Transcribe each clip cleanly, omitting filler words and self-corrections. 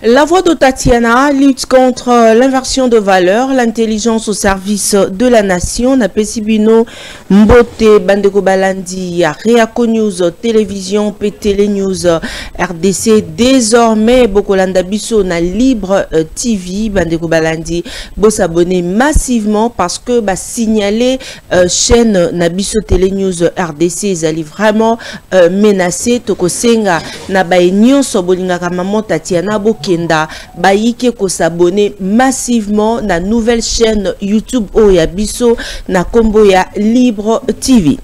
La voix de Tatiana lutte contre l'inversion de valeurs, l'intelligence au service de la nation. Na Pesibino Mbote Bandeko Balandi, Reaco News, Télévision, Télé News, RDC. Désormais, Bokolanda Bisso na Libre TV, Bandeko Balandi, bo s'abonner massivement parce que ba signaler chaîne Nabiso Télé News RDC, ils allaient vraiment menacé. Toko Senga na baignon sobolinga maman Tatiana Boke. Baïke ko s'abonner massivement na nouvelle chaîne YouTube Oyabiso na kombo ya Libre TV.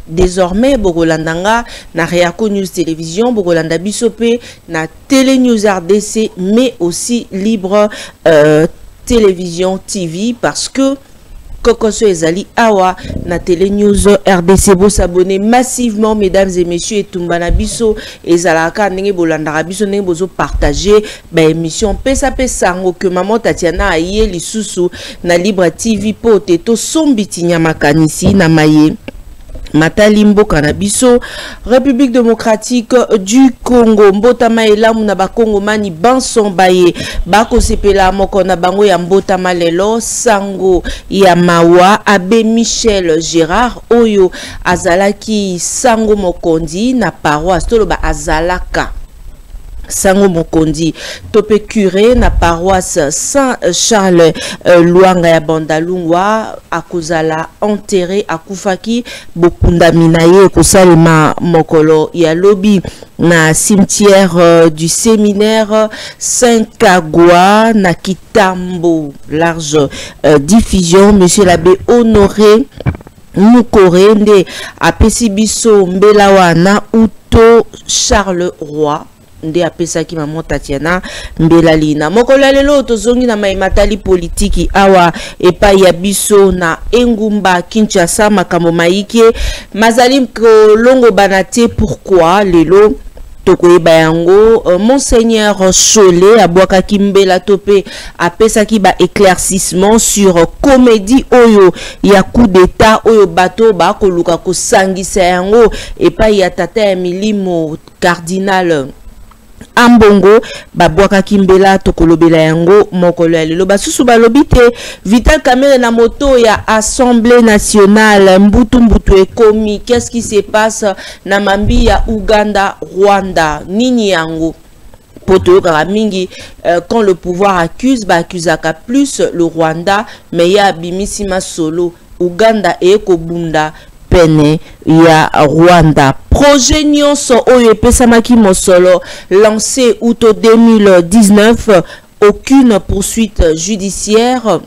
Désormais, Bogolandanga na Reaco News Télévision, Bogolanda Bisope na Télé News RDC, mais aussi Libre Télévision TV parce que Kokoso Ezali Awa na Télé News RDC. Bo s'abonner massivement, mesdames et messieurs, et Tumbana Biso Ezalaka Nenge Bolandara Biso Nenge Bozo partager ba émission Pesa Pesango que maman Tatiana aye lisusu na Libre TV po teto sombiti nyamakanisi na maye Matalimbo Kanabiso, République démocratique du Congo. Mbotama elamu na bakongo mani banson baye. Bako sepela moko na bango ya mbotama lelo sango ya mawa Abbé Michel Gérard oyo azalaki sango mokondi na paroisse toloba azalaka sango mokondi topé curé na paroisse Saint-Charles Luanga ya Bandalungwa akozala enterré akufaki bokunda minaye kosalema mokolo ya lobi na cimetière du séminaire Saint-Kagwa na Kitambo. Large diffusion. Monsieur l'abbé Honoré Mukorende apesi biso mbelawana uto Charles Roy nde apesa ki maman Tatiana Mbelalina mokolo lelo tozongi na maimatali politiki awa epa ya biso na engumba Kinshasa makambo maike mazalim kolongo banate. Pourquoi lelo tokoyeba yango Monseigneur Cholet abwaka kimbela tope apesa ki ba éclaircissement sur comédie oyo ya coup d'état oyo bato ba koluka kosangisa yango epa ya tata ya milimo cardinal Ambongo babwaka kimbela tokolobela yango mokolo ya lelo basusu balobite Vital Kamerhe na moto ya Assemblée nationale mbutu ekomi. Qu'est-ce qui se passe na mambi ya Uganda Rwanda nini yango poto mingi quand le pouvoir accuse accusaka plus le Rwanda mais ya bimisima solo Uganda ekobunda pene ya Rwanda. Projet nyonso oyo epesamaki mosolo lancé août 2019, aucune poursuite judiciaire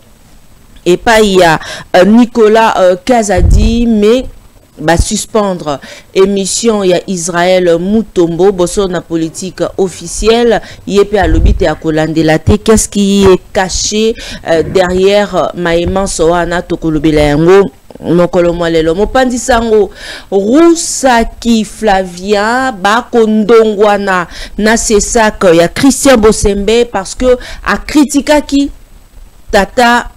et pas il y a Nicolas Kazadi mais va suspendre émission ya Israël Mutombo bosso na politique officielle yepe à l'obité à kolandelate. Qu'est-ce qui est caché derrière Maïman Soana Tokolobela yango mokolo mwalelo mopandi sango Rusaki Flavien bakondongwana na sesak ya Christian Bosembe parce que a critiquaki tata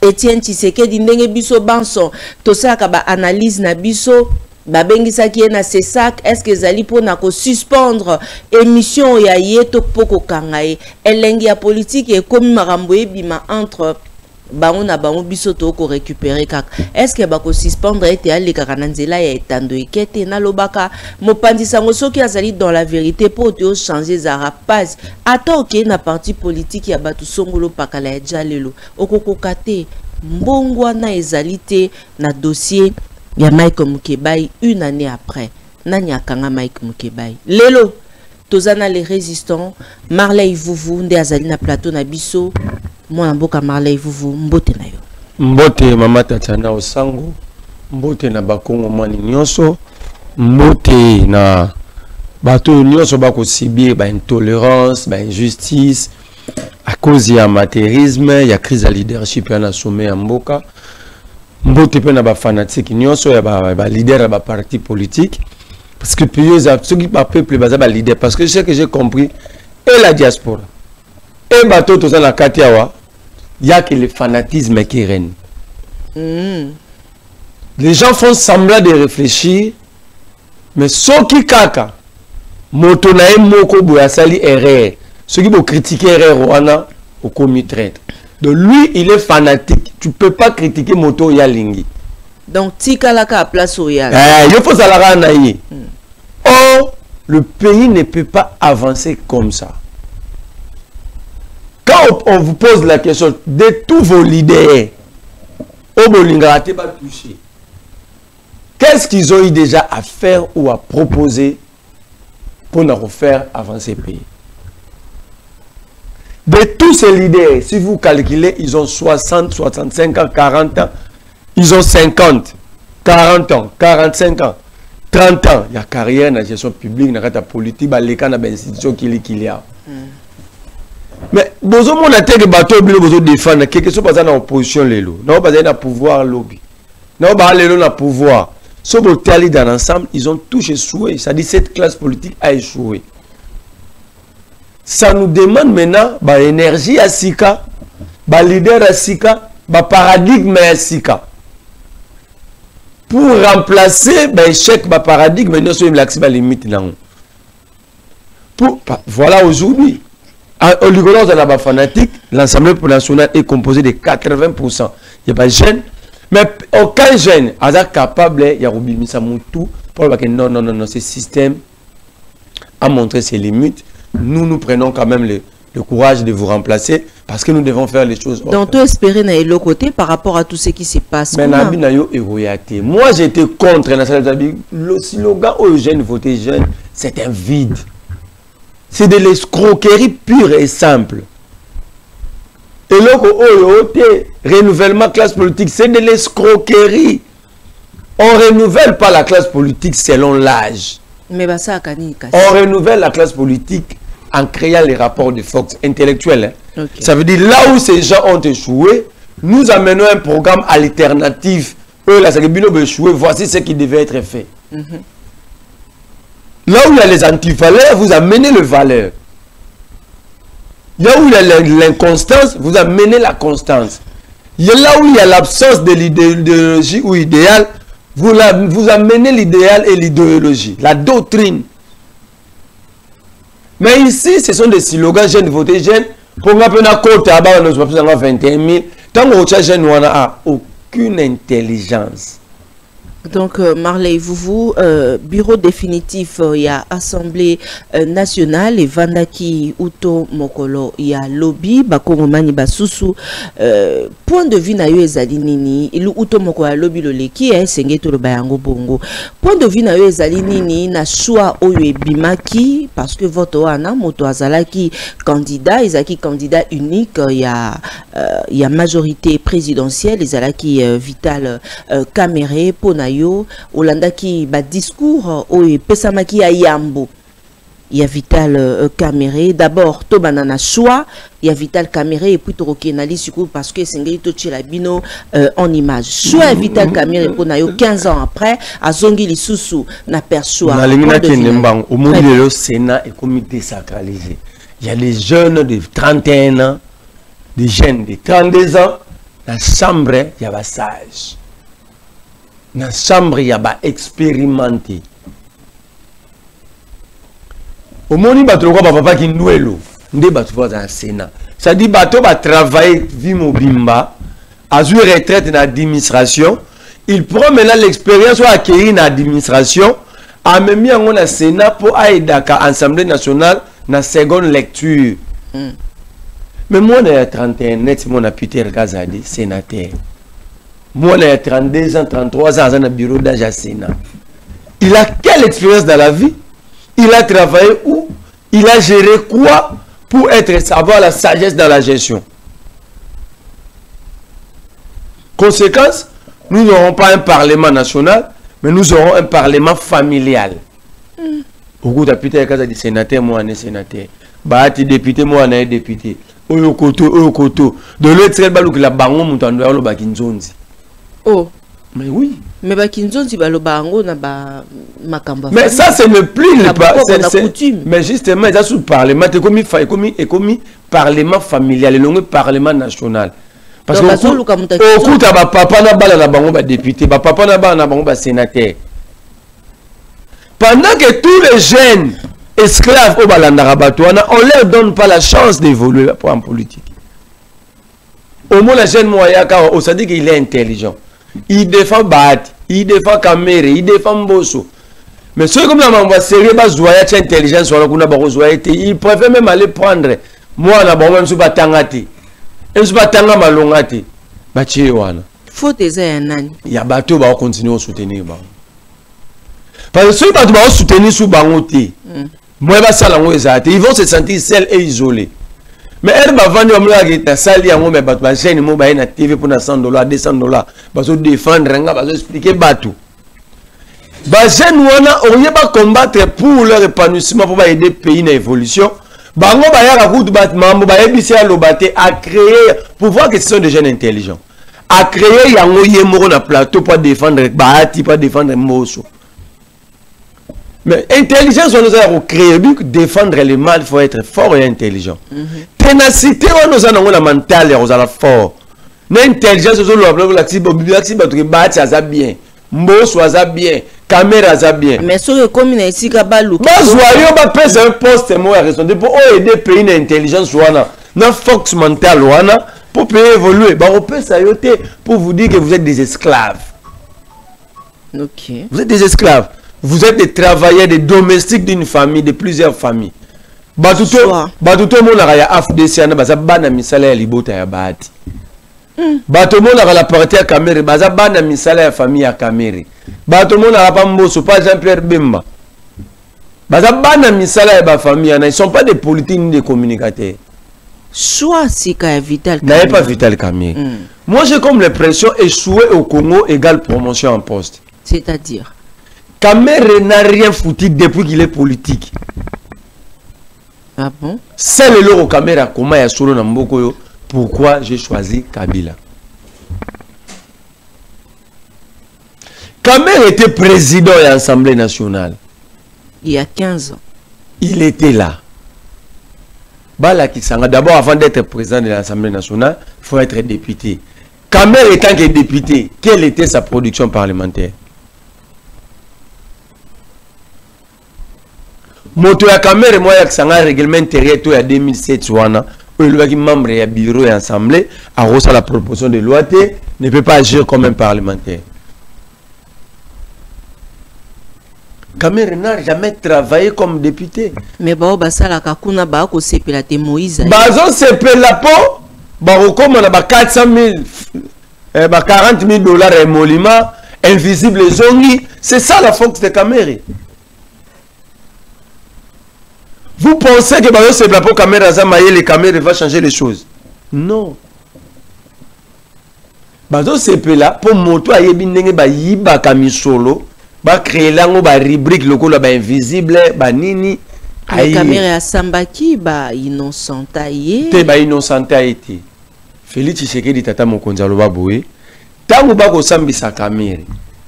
Etienne Tshisekedi ndenge biso banso tosaka ba analyse na biso babengisaki na sesak. Est-ce que zali pona ko suspendre émission ya yeto poko kangaye elengi ya politique et comme marambo ebima entre bango na bango biso to ko récupérer kaka. Est-ce que bako suspendre ete ali kaka na nzela ya etando ekete na lobaka mopandi sango soki azali dans la vérité pour te changer za rapaz ata ok na parti politique ya batu songolo pakala ya jalelo okokoka te mbongwa na ezalité na dossier ya Mike Mukebai une année après nani akanga Mike Mukebai lelo tozana les résistants Marley Vuvu nde azali na plateau na biso mwana mboka Marley Vuvu mbote na yo. Mbote mama Tatiana Osango, mbote na bakongo mani nyonso, mbote na bato nyonso bako sibir ba intolérance, ba injustice à cause ya amatérisme, ya crise de leadership ya na sommet ya mboka. Mbote pe na ba fanatique nyonso ya ba leader ya ba parti politique parce que plusieurs ceux qui pas peuple baza ba leader parce que ce que j'ai compris et la diaspora et bato to za la katiawa il y a que le fanatisme qui règne. Les gens font semblant de réfléchir, mais ce qui kaka, moto na moko boya sali erreur, Ceux qui vont critiquer Rwanda au commis traître. Donc lui, il est fanatique. Tu ne peux pas critiquer Moto Yalingi. Donc, Tikalaka à place au Yal. Il faut ça la Or, le pays ne peut pas avancer comme ça. Quand on vous pose la question de tous vos leaders, qu'est-ce qu'ils ont eu déjà à faire ou à proposer pour nous faire avancer le pays? De tous ces leaders, si vous calculez, ils ont 60, 65 ans, 40 ans, ils ont 50, 40 ans, 45 ans, 30 ans. Il y a carrière dans la gestion publique, dans la politique, dans les institutions qu'il y a. Mais, si on a des bateaux, besoin défendre, quelque chose dans l'opposition, non pas dans le pouvoir lobby. Non pas dans le pouvoir. Si vous allez dans l'ensemble, ils ont tous échoué. Ça dit cette classe politique a échoué. Ça nous demande maintenant l'énergie à Sika, le leader à Sika, le paradigme à Sika. Pour remplacer l'échec du paradigme, nous sommes la limite. Voilà aujourd'hui. Au Ligolos de la fanatique, l'Assemblée nationale est composée de 80%. Il n'y a pas de jeunes, mais aucun jeune n'est capable de pour non, ce système a montré ses limites. Nous prenons quand même le courage de vous remplacer parce que nous devons faire les choses. Donc, tu espérais le côté par rapport à tout ce qui se passe. Mais moi, j'étais contre le slogan aux jeunes voter jeunes, c'est un vide. C'est de l'escroquerie pure et simple. Et le renouvellement classe politique, c'est de l'escroquerie. On ne renouvelle pas la classe politique selon l'âge. On renouvelle la classe politique en créant les rapports de force intellectuels. Okay. Ça veut dire là où ces gens ont échoué, nous amenons un programme alternatif. Eux, là, voici ce qui devait être fait. Là où il y a les antivaleurs, vous amenez le valeur. Là où il y a l'inconstance, vous amenez la constance. Là où il y a l'absence de l'idéologie ou idéal, vous amenez l'idéal et l'idéologie, la doctrine. Mais ici, ce sont des slogans jeunes voter jeunes. Pour nous, on a 21 000. Tant qu'on a jeune, on n'a aucune intelligence. Donc, Marley, bureau définitif, il y a Assemblée nationale, et Vandaki, Uto, Mokolo, il y a lobby, Bakongomani, Basusu, point de vue na yo ezali nini, ilu Uto Mokolo lobby le leki, sengeto le bayango bongo. Point de vue na yo ezali nini, na choix oyo ebimaki, parce que vote wana, moto azalaki candidat, ezaki candidat unique, il y a majorité présidentielle, ezalaki Vital Kamerhe, Ponayo, Olanda qui ba discours au pesamaki à Yambo. Il y a Vital Kamerhe. D'abord, to banana choix. Il y a Vital Kamerhe et puis to rokenali suku parce que Sengeli to Tchelabino en image. Choix Vital Kamerhe pour nayo 15 ans après, à Zongi Lisusu n'a perçoit. Au monde de le Sénat est comité sacralisé. Il y a des jeunes de 31 ans, des jeunes de 32 ans. Dans la chambre, il y a des sages. Dans la chambre, il y a des expérimentés. Au monde, il y a des papa qui nous élèvent. Il y a des Sénat. Ça dit que va travailler, vivre au Bimba, à une retraite dans l'administration. Il prend maintenant l'expérience à acquérir dans l'administration, à même mis en Sénat pour aider à l'Assemblée nationale dans la seconde lecture. Mais moi, j'ai 31 ans, moi, Peter Gazadi, sénateur. Moi, j'ai 32 ans, 33 ans dans le bureau d'âge à Sénat. Il a quelle expérience dans la vie? Il a travaillé où? Il a géré quoi pour avoir la sagesse dans la gestion? Conséquence, nous n'aurons pas un parlement national, mais nous aurons un parlement familial. Beaucoup de Peter Gazadi, sénateur, moi, on est sénateur. Bahati député, moi, on est député. Oyokoto. De l'autre, la bango mutando le bakinzonzi. Oh. Mais oui. Mais bakinzonzi balo bango na ba makamba. Mais ça c'est ne plus le coutume. Mais justement, ça sous parlement, c'est comme parlement familial, le parlement national. Parce que au coup ta papa na bala na bango ba député, ba papa na bala na bango ba sénateur. Pendant que tous les jeunes esclaves au Balandarabatoana, on leur donne pas la chance d'évoluer en politique. Au moins, la jeune Moyaka, on s'est dit qu'il est intelligent. Il défend Bat, il défend Kamere, il défend Bosso. Mais ceux comme la mambo sérieux, intelligence, il préfère même aller prendre. Moi, on a bon même sous Batangati. Et sous Batanga Malongati. Bachiwana. Faut des années. Il y a bateau qui continuer à soutenir. Parce que ceux qui vont soutenir sous Bangoté, ils vont se sentir seuls et isolés. Mais elle va vendre un sali à moi, mais ma chaîne, ma TV pour $100, $200, parce que défendre, parce que expliquer bateau. Les jeunes n'ont pas combattre pour leur épanouissement pour aider le pays dans l'évolution. Bango Bayara Kout Batman, Bayabisia Lobate a créé, pour voir que ce sont des jeunes intelligents, a créé Yango Yemoro na plateau pour défendre Bahati, pour défendre Mosso. Mais intelligence, on nous a créé, défendre le mal, il faut être fort et intelligent. Ténacité, on nous a la mentale, on a la fort. L'intelligence, on a la bien. Mosso a bien. Caméra a bien. Mais sur le commune ici, Kabalou. Bazoyo ba pèse un poste moi raison pour aider le pays d'intelligence wana, na force mentale wana pour pays évoluer. Ba on peut sayoter pour vous dire que vous êtes des esclaves. OK. Vous êtes des esclaves. Vous êtes des travailleurs, des domestiques d'une famille, de plusieurs familles. Batuto mon ya AFDC na baza bana misala ya libota ya bahati. Bato mon la partie à Kamere, baza bana misala ya famille ya Kamere. Bato mon la Pamboso, pas Jean-Pierre Bemba. Baza bana misala ya ba famille, ils sont pas des politiques ni des communicateurs. Soit si Vital Kamere. N'est pas Vital Kamere. Moi j'ai comme l'impression échouer au Congo égale promotion en poste. C'est-à-dire Kamere n'a rien foutu depuis qu'il est politique. Ah bon? C'est le loro Kamere comment ya solo na mboko. Pourquoi j'ai choisi Kabila? Kamere était président de l'Assemblée nationale. Il y a 15 ans. Il était là. Bala Kisanga, d'abord avant d'être président de l'Assemblée nationale, il faut être député. Kamere étant que député, quelle était sa production parlementaire? Moto ya Kamere, moi, Kisanga, règlement intérieur, il y a 2007, le membre du bureau et assemblée a reçu la proposition de loi ne peut pas agir comme un parlementaire. Kamere n'a jamais travaillé comme député. Mais basala kakuna ba ko sepela te Moïse. Bazon sepela po ba ko na ba 400 000 ba 40 000 dollars émolument invisible zongi, c'est ça la force de Kamere. Vous pensez que Bazo c'est pour caméra Zamaye les caméras va changer les choses? Non. Bazo c'est là pour moto a yebindenge ba yiba kamisolo ba créer lango ba rubrique lokola ba invisible ba nini la caméra à Sambaki ba innocenta ye. Te ba innocenta été. Félix Tshisekedi tata mokonza loba boye. Tango ba ko sambisa caméra.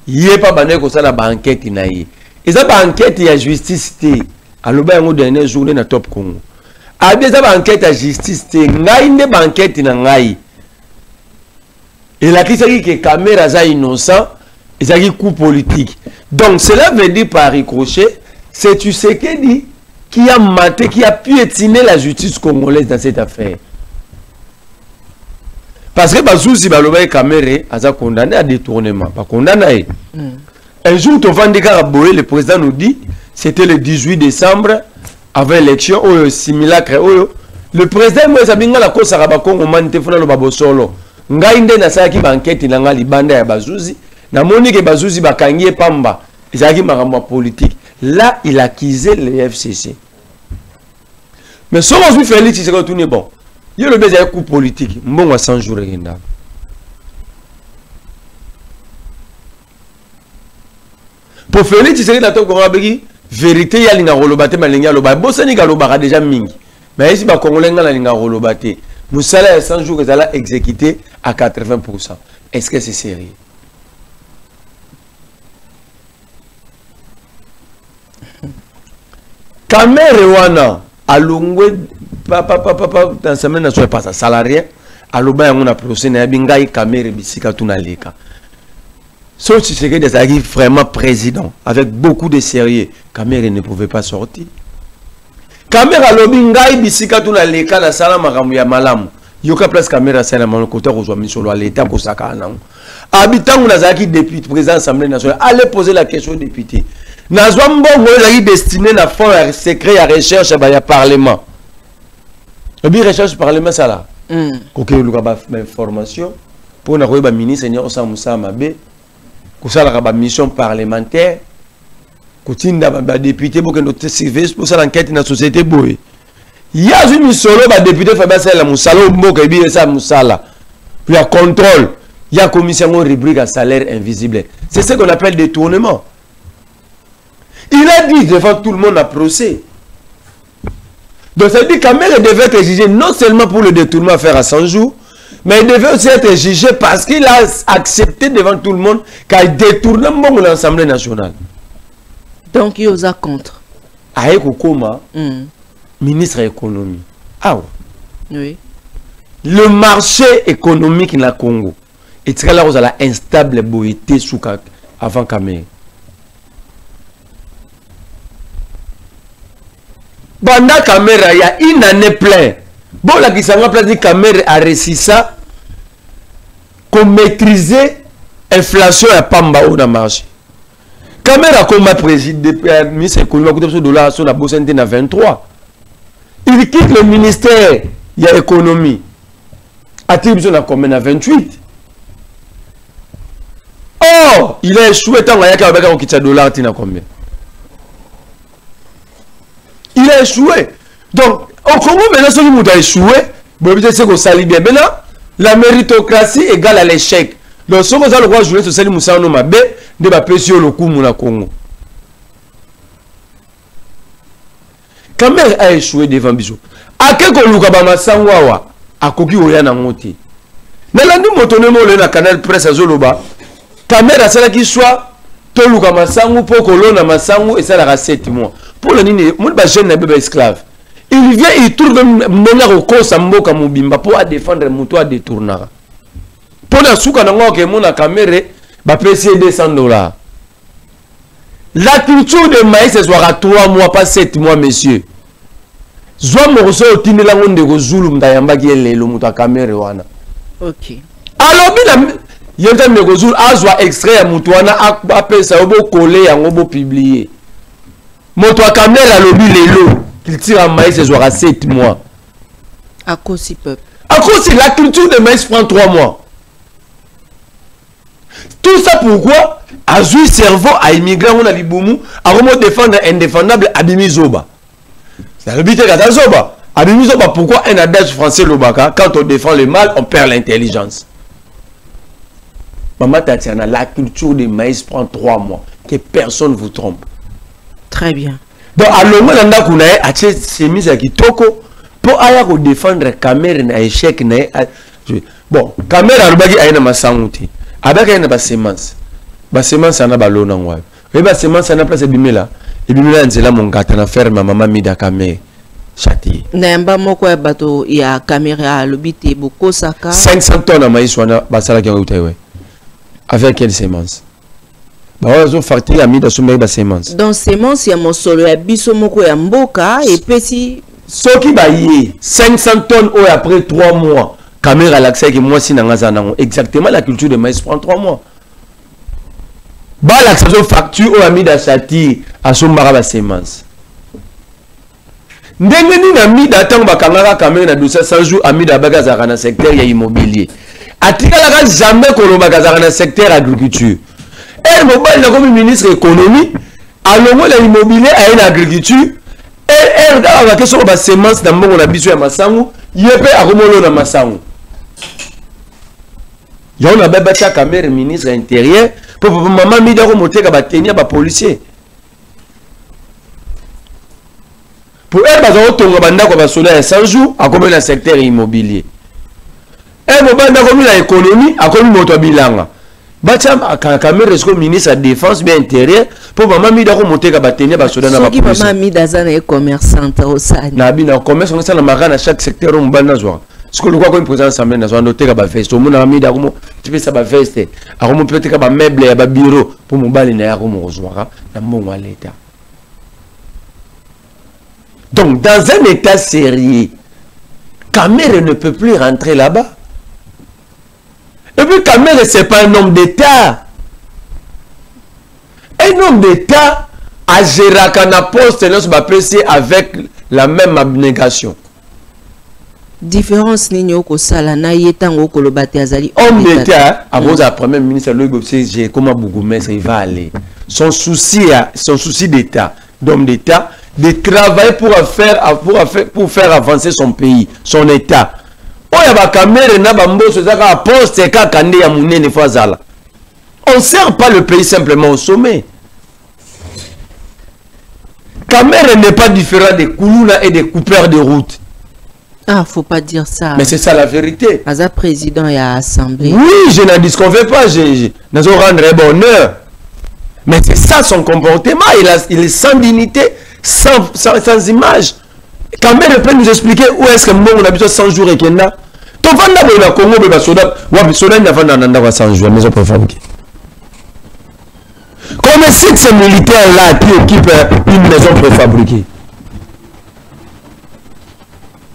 Yé pas bané ko sala ba enquête na ye. Eza ba enquête ya justice te. Alors, il y a une journée dans Top Congo. Il y a une enquête à justice. Il y a une enquête dans Ngaï. Et là, il y a une caméra innocent. Il y a un coup politique. Donc, cela veut dire par ricochet, c'est tu sais qui a maté, qui a piétiné la justice congolaise dans cette affaire. Parce que Bazouzi Baloba et Kamere a condamné à détournement. Pas condamné. Un jour, le président nous dit. C'était le 18 décembre, avant l'élection, simulacre. Le président Moïse Abinga la cause à Congo manifeste le babosolo. Ngaïnde na saki banquette na ngali banda ya Bazouzi. Na monique Bazouzi bakangie pamba. Izaki makambo politique. Là, il accusait le FCC. Mais si on Félix, c'est retourné bon. Il y a le besoin coup politique. Bon, 100 jours rien. Pour Félix, c'est dans ton Congolais. Vérité ya linga rolobate malinga loba bosani ga loba déjà mingi mais ici ba congolais nga linga rolobate musala ya 100 jours ezala exécuté à 80%. Est-ce que c'est sérieux? Kamere wana alungwe papa dans semaine na soit pas ça salarié aloba yango na procès na bingai Kamere bisika tunaleka. Sauf si c'est vraiment président, avec beaucoup de sérieux, Kamere ne pouvait pas sortir. caméra lobby ngai bisika tuna leka na sala makamu ya malamu yoka place caméra sala na côté ko zo misolo à l'état ko saka na habitant nazaki député président de l'Assemblée nationale allez poser la question au député nazwa mbongo ezaki destiné na fond ya secret ya recherche ya parlement bi recherche parlement sala ko ke luka ba information pour na ko ba ministre ni osa musa mabe ko sala ba mission parlementaire kotinda ba député pour que notre service pour ça l'enquête na société boy ya une solo ba député fa ba sala musala mboka bi ça musala puis il y a contrôle il y a commission rubrique à salaire invisible c'est ce qu'on appelle détournement. Il a dit devant tout le monde à procès. Donc ça veut dire que Kamere devait être jugé non seulement pour le détournement à faire à 100 jours, mais il devait aussi être jugé parce qu'il a accepté devant tout le monde qu'il détourne l'Assemblée nationale. Donc il y a contre. Aïe Kokoma, ministre de l'économie. Ah oui. Le marché économique dans le Congo est très là où il a instable boité sous avant Kamere. Banda caméra, il y a une année pleine. Bon, la qui s'en va placer caméra a réussi ça. Qu'on maîtriser l'inflation à Pamba au marché. Caméra comme ma président, ministre économique, $, sur la bourse à 23. Il quitte le ministère, il y a économie. Attribution à combien à 28. Oh, il a échoué tant qu'il y a $, à combien? Il a échoué. Donc, au Congo, maintenant, ce qui a échoué, c'est qu'on s'allie bien. Maintenant, la méritocratie égale à l'échec. Donc, ce qu'on a le droit de jouer sur celle Moussa Nomabe, de la pression au Congo. Quand même a échoué devant Bisou. À quel qu'on loue à Masangwawa, à Koki Oyana Monti. Mais là, nous montons le canal presse à Zoloba. Caméra, c'est là qu'il soit, Tolou Kamasangu, pour Colon à Masangu, et ça la 7 mois. Pour le nini, mon jeune n'est esclave. Il vient, il trouve un au cause à Mobimba pour défendre mon toit détourner. Pour la souka n'a que mon caméra va payer $200. La culture de maïs, ce sera 3 mois, pas 7 mois, messieurs. Zwa morso otini la ngonde ko Zulu mdayamba ki lelo muta caméra wana. OK. Alors bila yenta meko Zulu azwa extrait ya mutu wana apesa obo coller yango bo publier. Moto a caméra lobi lelo qu'il tire en maïs ce sera 7 mois. À cause si peuple. À cause la culture de maïs prend 3 mois. Tout ça pourquoi Azui cerveau à immigrant on a liboumou à vraiment défendre indéfendable Abimi Zoba. C'est le but de Zoba. Abimi Zoba, pourquoi un adage français Lobaka, quand on défend le mal, on perd l'intelligence. Maman Tatiana, la culture des maïs prend 3 mois. Que personne ne vous trompe. Très bien. Donc, à l'homme, on a dit que c'est mis à Kitoko pour aller défendre la caméra na échec. Bon, caméra, elle a une massangouti. Avec une semence. La semence, elle a un ballon. Et la semence, elle a place de bimela. Et bimela, elle a mon gâteau à faire ma maman mida caméra. Châtier. N'imba moko ya bato ya caméra lobité boko saka 500 tonnes à maïs wana basala ki ngoutewe. Avec quelle semence? Bah on a facturé à mis dans son semence. Dans semence ya mosolo ya biso moko ya mboka et pesi ce qui va y 500 tonnes ou après 3 mois. Caméra l'accès que moi si nango exactement la culture de maïs prend 3 mois. Bah l'accès facture ou a mis dans châtier à son maraba semence. Ndengeni na mida tango bakangaka caméra na 200 jours amida bagazaka na secteur ya immobilier. Atikala jamais koloba gazaka na secteur agriculture. Et mobile na comme ministre économie alongo la immobilier a une agriculture et dans la question ba semence na mbongo na biso ya masangu yepe akomolo na masangu. Yo na baba ta caméra ministre intérieur pour maman mida ko moteka ba tenir ba policier. Pour elle, on a 100 jours à combien le secteur immobilier. Elle a l'économie à combien de bilanga. Caméra ministre de la défense bien intérieure pour maman mi dako monter ka batenia ba soda na ba police. Maman mi dazana e commerçante au sani. Na bi na commerce on sala magana chaque secteur on bana zwa. Ce que le quoi comme président assemblée nationale noter ka ba veste. On na mi dako tu fais ça ba veste. A ko mo peut-être ka ba meuble ya ba bureau pour mo bali na ya ko mo zwa na mbongo à l'état. Donc, dans un état sérieux, Kamere ne peut plus rentrer là-bas. Et puis, Kamere, ce n'est pas un homme d'État. Un homme d'État a géré un poste avec la même abnégation. Différence ni nyoko sala na yetango kolobate azali homme d'État avant la première ministre j'ai comment Bougoumes il va aller son souci d'État d'homme d'État de travailler pour faire avancer son pays son État. On ne sert pas le pays simplement au sommet. Kamere n'est pas différent des Koulouna et des coupeurs de route. Ah, faut pas dire ça. Mais c'est ça la vérité. Asa président et à l'Assemblée. Oui, je n'en disconviens pas. Nous allons rendre bonheur. Mais c'est ça son comportement. Il est sans dignité, sans image. Kamere peut nous expliquer où est-ce que on a besoin de 100 jours et qu'il y en a. Tu vas dans Congo, tu vas dans 100 jours, mais on peut fabriquer. Comme si ces militaires-là qui occupent une maison préfabriquée.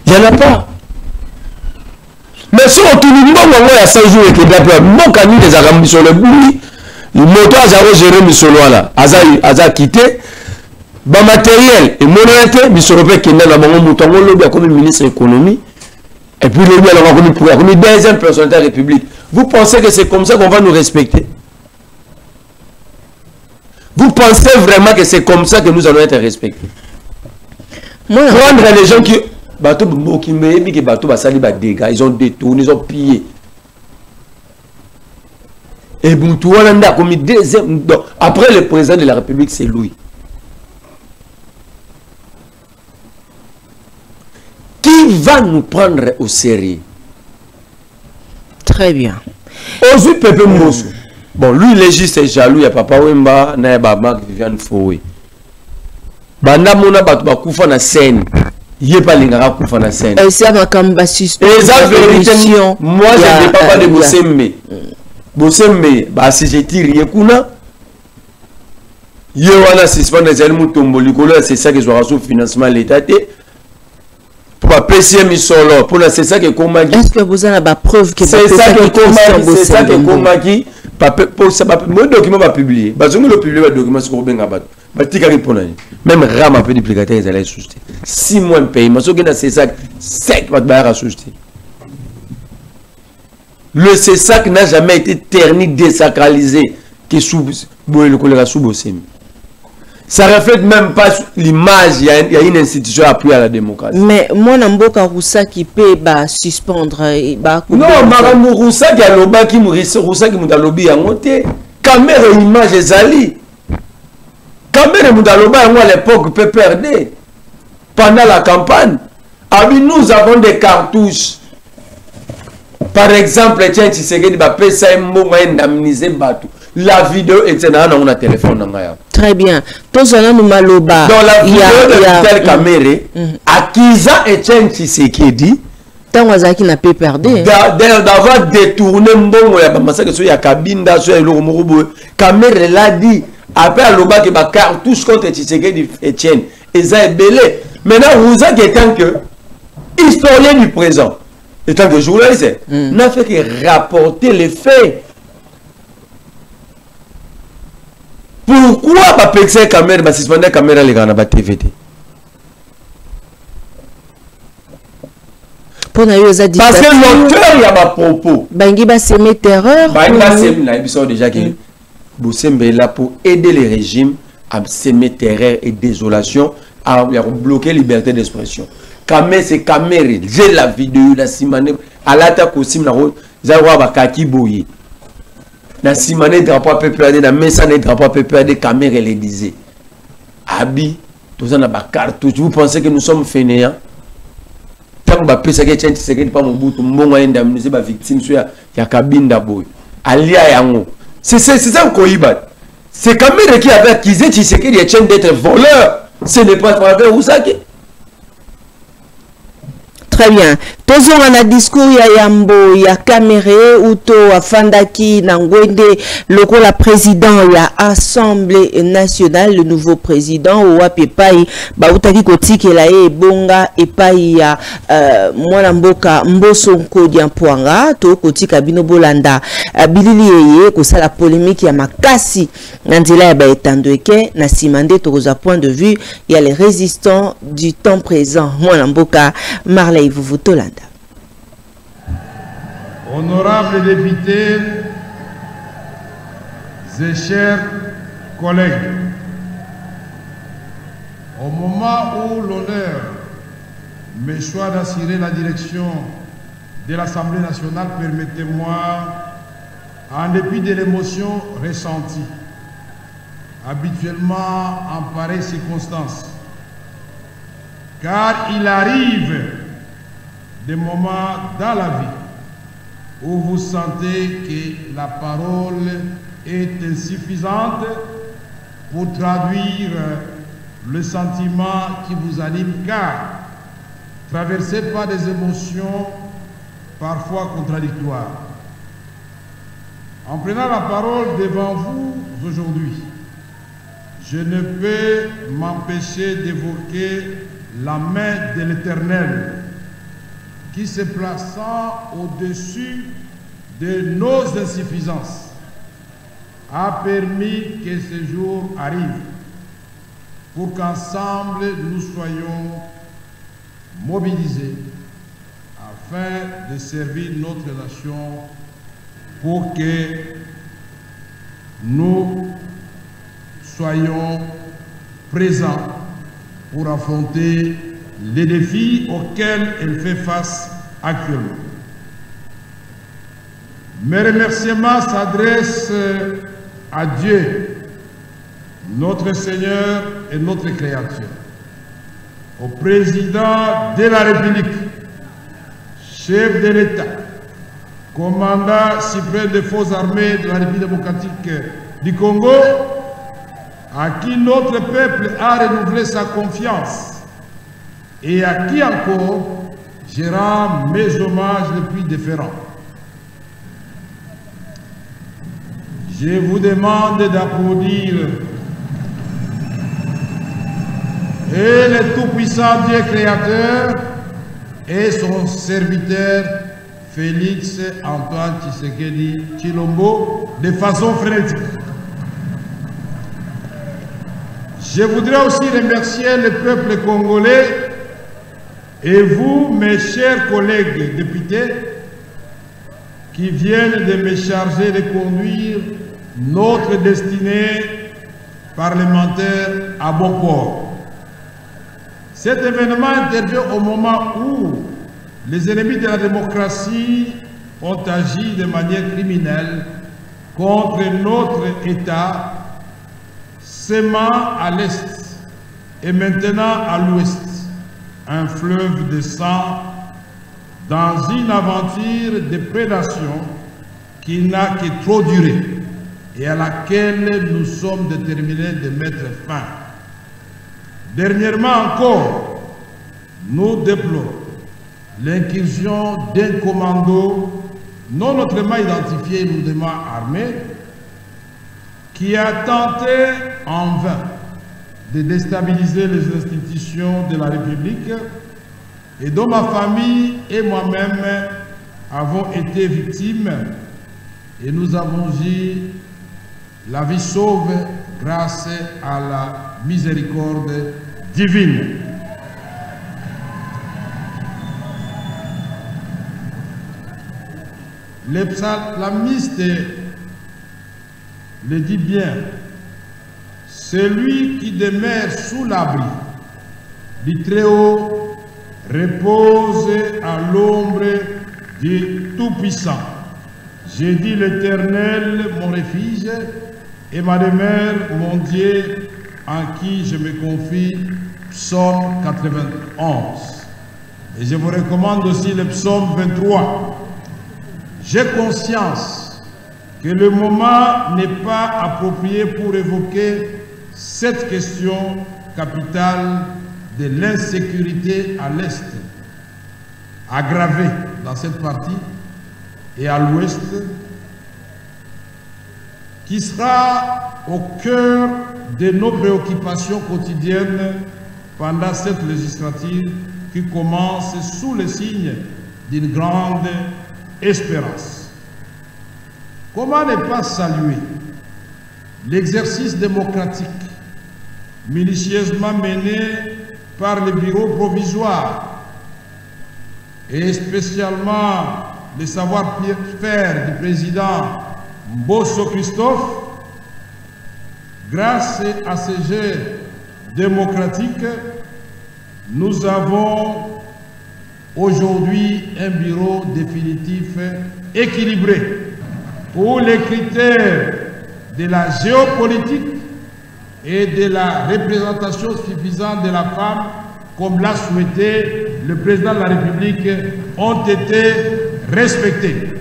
Il n'y en a pas. Mais si on tourne il y a 5 jours et qu'il y a des arabes sur le bout, le moteur a géré Missolo là. Aza quitté. Ba matériel et monétaire, Missolo qui est dans le mouton, on comme ministre de l'économie. Et puis le lui a comme deuxième personnalité de la République. Vous pensez que c'est comme ça qu'on va nous respecter? Vous pensez vraiment que c'est comme ça que nous allons être respectés? Prendre les gens qui... Ils ont détourné, ils ont pillé. Et Boutoualanda a commis deuxième... Après le président de la République, c'est lui. Qui va nous prendre au sérieux? Très bien. Aujourd'hui, Pepe Mbosso. Bon, lui, il est juste jaloux, il y a Papa Wemba, il y a Baba Viviane Foué. Banda Mona Batouba Koufa na scène. Il n'y a pas l'ingara Koufa na scène. Et ça va comme suspense. Et ça, véritablement, moi, je ne parle pas de Bossembe. Bossembe, bah, si je tire, il y a Kuna. Il y a un suspens des éléments tombolicolo, c'est ça que je vais sous financement l'État. Pour apprécier mes solos, pour c'est ça que Komagi. Est-ce que vous avez la preuve que c'est ça que Komagi, c'est ça que Komagi. Pour ça, mon document va publier. Parce que le publier le document sur Robin Abat. Même Ram a peu duplicataire, ils allaient souster. 6 mois de paiement. Ce que c'est ça, 7 mois de souster. Le CESAC n'a jamais été terni, désacralisé, qui sous le choléra sous Bossem. Ça reflète même pas l'image, il y a une institution appuyée à la démocratie. Mais moi, Namboka Roussa qui peut suspendre. Non, Maramou Roussa qui a l'oba qui Roussa qui m'a lobby à monter. Caméra image est ali. Caméra m'a lobby à l'époque peut perdre. Pendant la campagne, nous avons des cartouches. Par exemple, tiens, tu sais que tu vas ça un mot indemniser Batou. La vidéo est dans un téléphone. Très bien. Tous on a nous maloba. Dans la vidéo de telle caméra, Akiza et tiens, tu sais qui dit. Tant qui n'a pas perdu. D'avoir détourné Mbongo, il y a Kabinda, il y a le caméra l'a dit. Après, Aloba qui va cartouche contre Tshisekedi Etienne. Et ça est belé. Maintenant, vous êtes tant que historien du présent. Et tant que journaliste, n'a fait que rapporter les faits. Pourquoi pas péter la caméra, bah suspendre la caméra les gars na TVT? Parce que l'auteur il y a ma propos. Bangi ba semer terreur. Bangi ba semer là, ils sont déjà qui Bossembe est là pour aider les régimes à semer terreur et désolation, à bloquer la liberté d'expression. Kamé c'est caméra, j'ai la vidéo la simane à l'attaque aussi na zawa ba kaki boyi. Na simane drapeau PPAD na mesa na drapeau PPAD caméra les disait. Abi, tout ça na ba cartouche. Vous pensez que nous sommes fainéants? Tant que ba pesa que tiens c'est que pas mon bout mbongo indemniser ba victime sur ya Kabinda boy. Alia yango. C'est ça Koibat. C'est caméra qui avait accusé Tshisekedi Etienne d'être voleur. Ce n'est pas travers Ousaki. Très bien. tozonga na discours ya Yambo ya Kamere uto afandaki na ngwende lokola président ya Assemblée nationale, le nouveau président Owapi epai bautaki kotikela ye bonga epai ya mwana mboka Mboso Nkodi Mpuanga to kotika bino bolanda bilili yeye kosala polémique ya makasi na nzela ya baetandweke na simande tokoza point de vue ya les résistants du temps présent mwana mboka Marley Vuvutolanda. Honorables députés et chers collègues, au moment où l'honneur m'échoit d'assurer la direction de l'Assemblée nationale, permettez-moi, en dépit de l'émotion ressentie, habituellement en pareille circonstance, car il arrive des moments dans la vie où vous sentez que la parole est insuffisante pour traduire le sentiment qui vous anime, car traversé par des émotions parfois contradictoires. En prenant la parole devant vous aujourd'hui, je ne peux m'empêcher d'évoquer la main de l'Éternel qui, se plaçant au-dessus de nos insuffisances, a permis que ce jour arrive pour qu'ensemble nous soyons mobilisés afin de servir notre nation, pour que nous soyons présents pour affronter les défis auxquels elle fait face actuellement. Mes remerciements s'adressent à Dieu, notre Seigneur et notre Créateur, au président de la République, chef de l'État, commandant suprême des forces armées de la République démocratique du Congo, à qui notre peuple a renouvelé sa confiance et à qui encore je rends mes hommages les plus déférents. Je vous demande d'applaudir et le tout-puissant Dieu créateur et son serviteur Félix Antoine Tshisekedi Tshilombo de façon frénétique. Je voudrais aussi remercier le peuple congolais et vous, mes chers collègues députés, qui viennent de me charger de conduire notre destinée parlementaire à bon port. Cet événement intervient au moment où les ennemis de la démocratie ont agi de manière criminelle contre notre État, sémant à l'Est et maintenant à l'Ouest un fleuve de sang dans une aventure de prédation qui n'a que trop duré et à laquelle nous sommes déterminés de mettre fin. Dernièrement encore, nous déplorons l'incursion d'un commando non autrement identifié et lourdement armé qui a tenté en vain de déstabiliser les institutions de la République et dont ma famille et moi-même avons été victimes, et nous avons eu la vie sauve grâce à la miséricorde divine. Le psalamiste le dit bien: celui qui demeure sous l'abri du Très-Haut repose à l'ombre du Tout-Puissant. J'ai dit l'Éternel, mon refuge, et ma demeure, mon Dieu, en qui je me confie. Psaume 91. Et je vous recommande aussi le psaume 23. J'ai conscience que le moment n'est pas approprié pour évoquer cette question capitale de l'insécurité à l'Est. aggravée dans cette partie et à l'ouest, qui sera au cœur de nos préoccupations quotidiennes pendant cette législature qui commence sous le signe d'une grande espérance. Comment ne pas saluer l'exercice démocratique minutieusement mené par le bureau provisoire et spécialement le savoir-faire du président Mbosso Christophe. Grâce à ce jeu démocratique, nous avons aujourd'hui un bureau définitif équilibré où les critères de la géopolitique et de la représentation suffisante de la femme, comme l'a souhaité le président de la République, ont été respectés.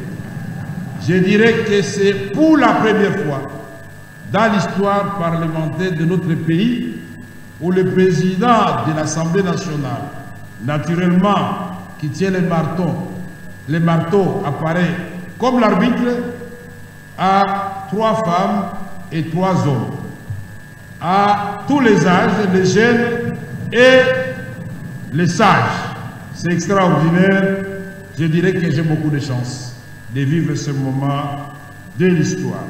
Je dirais que c'est pour la première fois dans l'histoire parlementaire de notre pays où le président de l'Assemblée nationale, naturellement, qui tient le marteau apparaît comme l'arbitre, à 3 femmes et 3 hommes, à tous les âges, les jeunes et les sages. C'est extraordinaire. Je dirais que j'ai beaucoup de chance de vivre ce moment de l'histoire.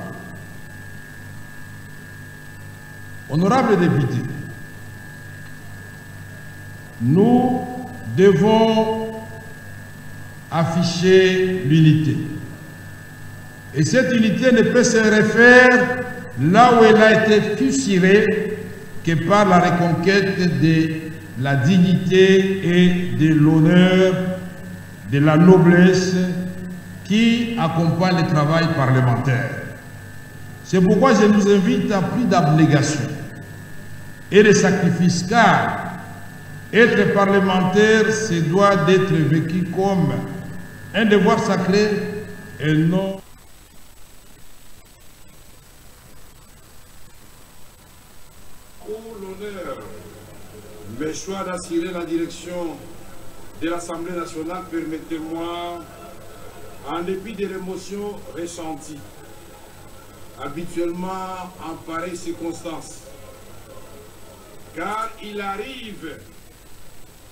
Honorables députés, nous devons afficher l'unité. Et cette unité ne peut se refaire là où elle a été fusillée que par la reconquête de la dignité et de l'honneur, de la noblesse qui accompagne le travail parlementaire. C'est pourquoi je nous invite à plus d'abnégation et de sacrifice, car être parlementaire, se doit d'être vécu comme un devoir sacré et non pour l'honneur, le choix d'assurer la direction de l'Assemblée nationale, permettez-moi, en dépit de l'émotion ressentie, habituellement en pareille circonstance, car il arrive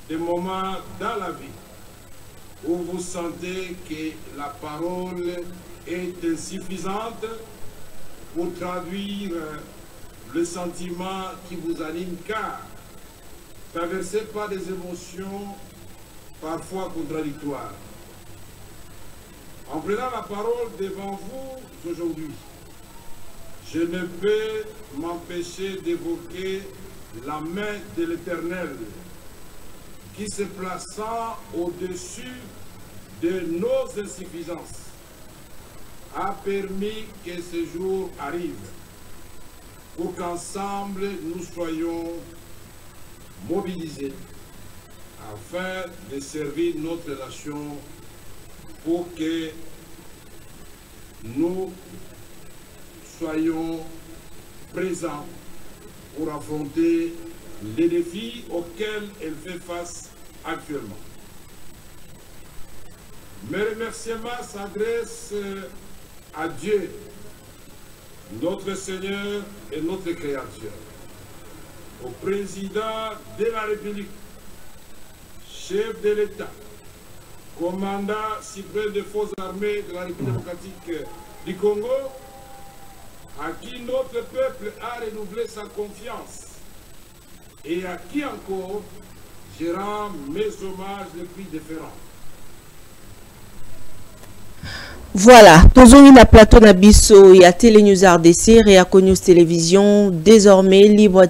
des moments dans la vie où vous sentez que la parole est insuffisante pour traduire le sentiment qui vous anime, car traversé par des émotions parfois contradictoires. En prenant la parole devant vous aujourd'hui, je ne peux m'empêcher d'évoquer la main de l'Éternel qui, se plaçant au-dessus de nos insuffisances, a permis que ce jour arrive pour qu'ensemble nous soyons mobilisés afin de servir notre nation, pour que nous soyons présents pour affronter les défis auxquels elle fait face actuellement. Mes remerciements s'adressent à Dieu, notre Seigneur et notre Créateur, au président de la République, chef de l'État, commandant suprême des forces armées de la République démocratique du Congo, à qui notre peuple a renouvelé sa confiance et à qui encore je rends mes hommages les plus déférents. Voilà, tozongi na plateau na biso ya Télé News RDC, Réaco News Télévision, désormais libre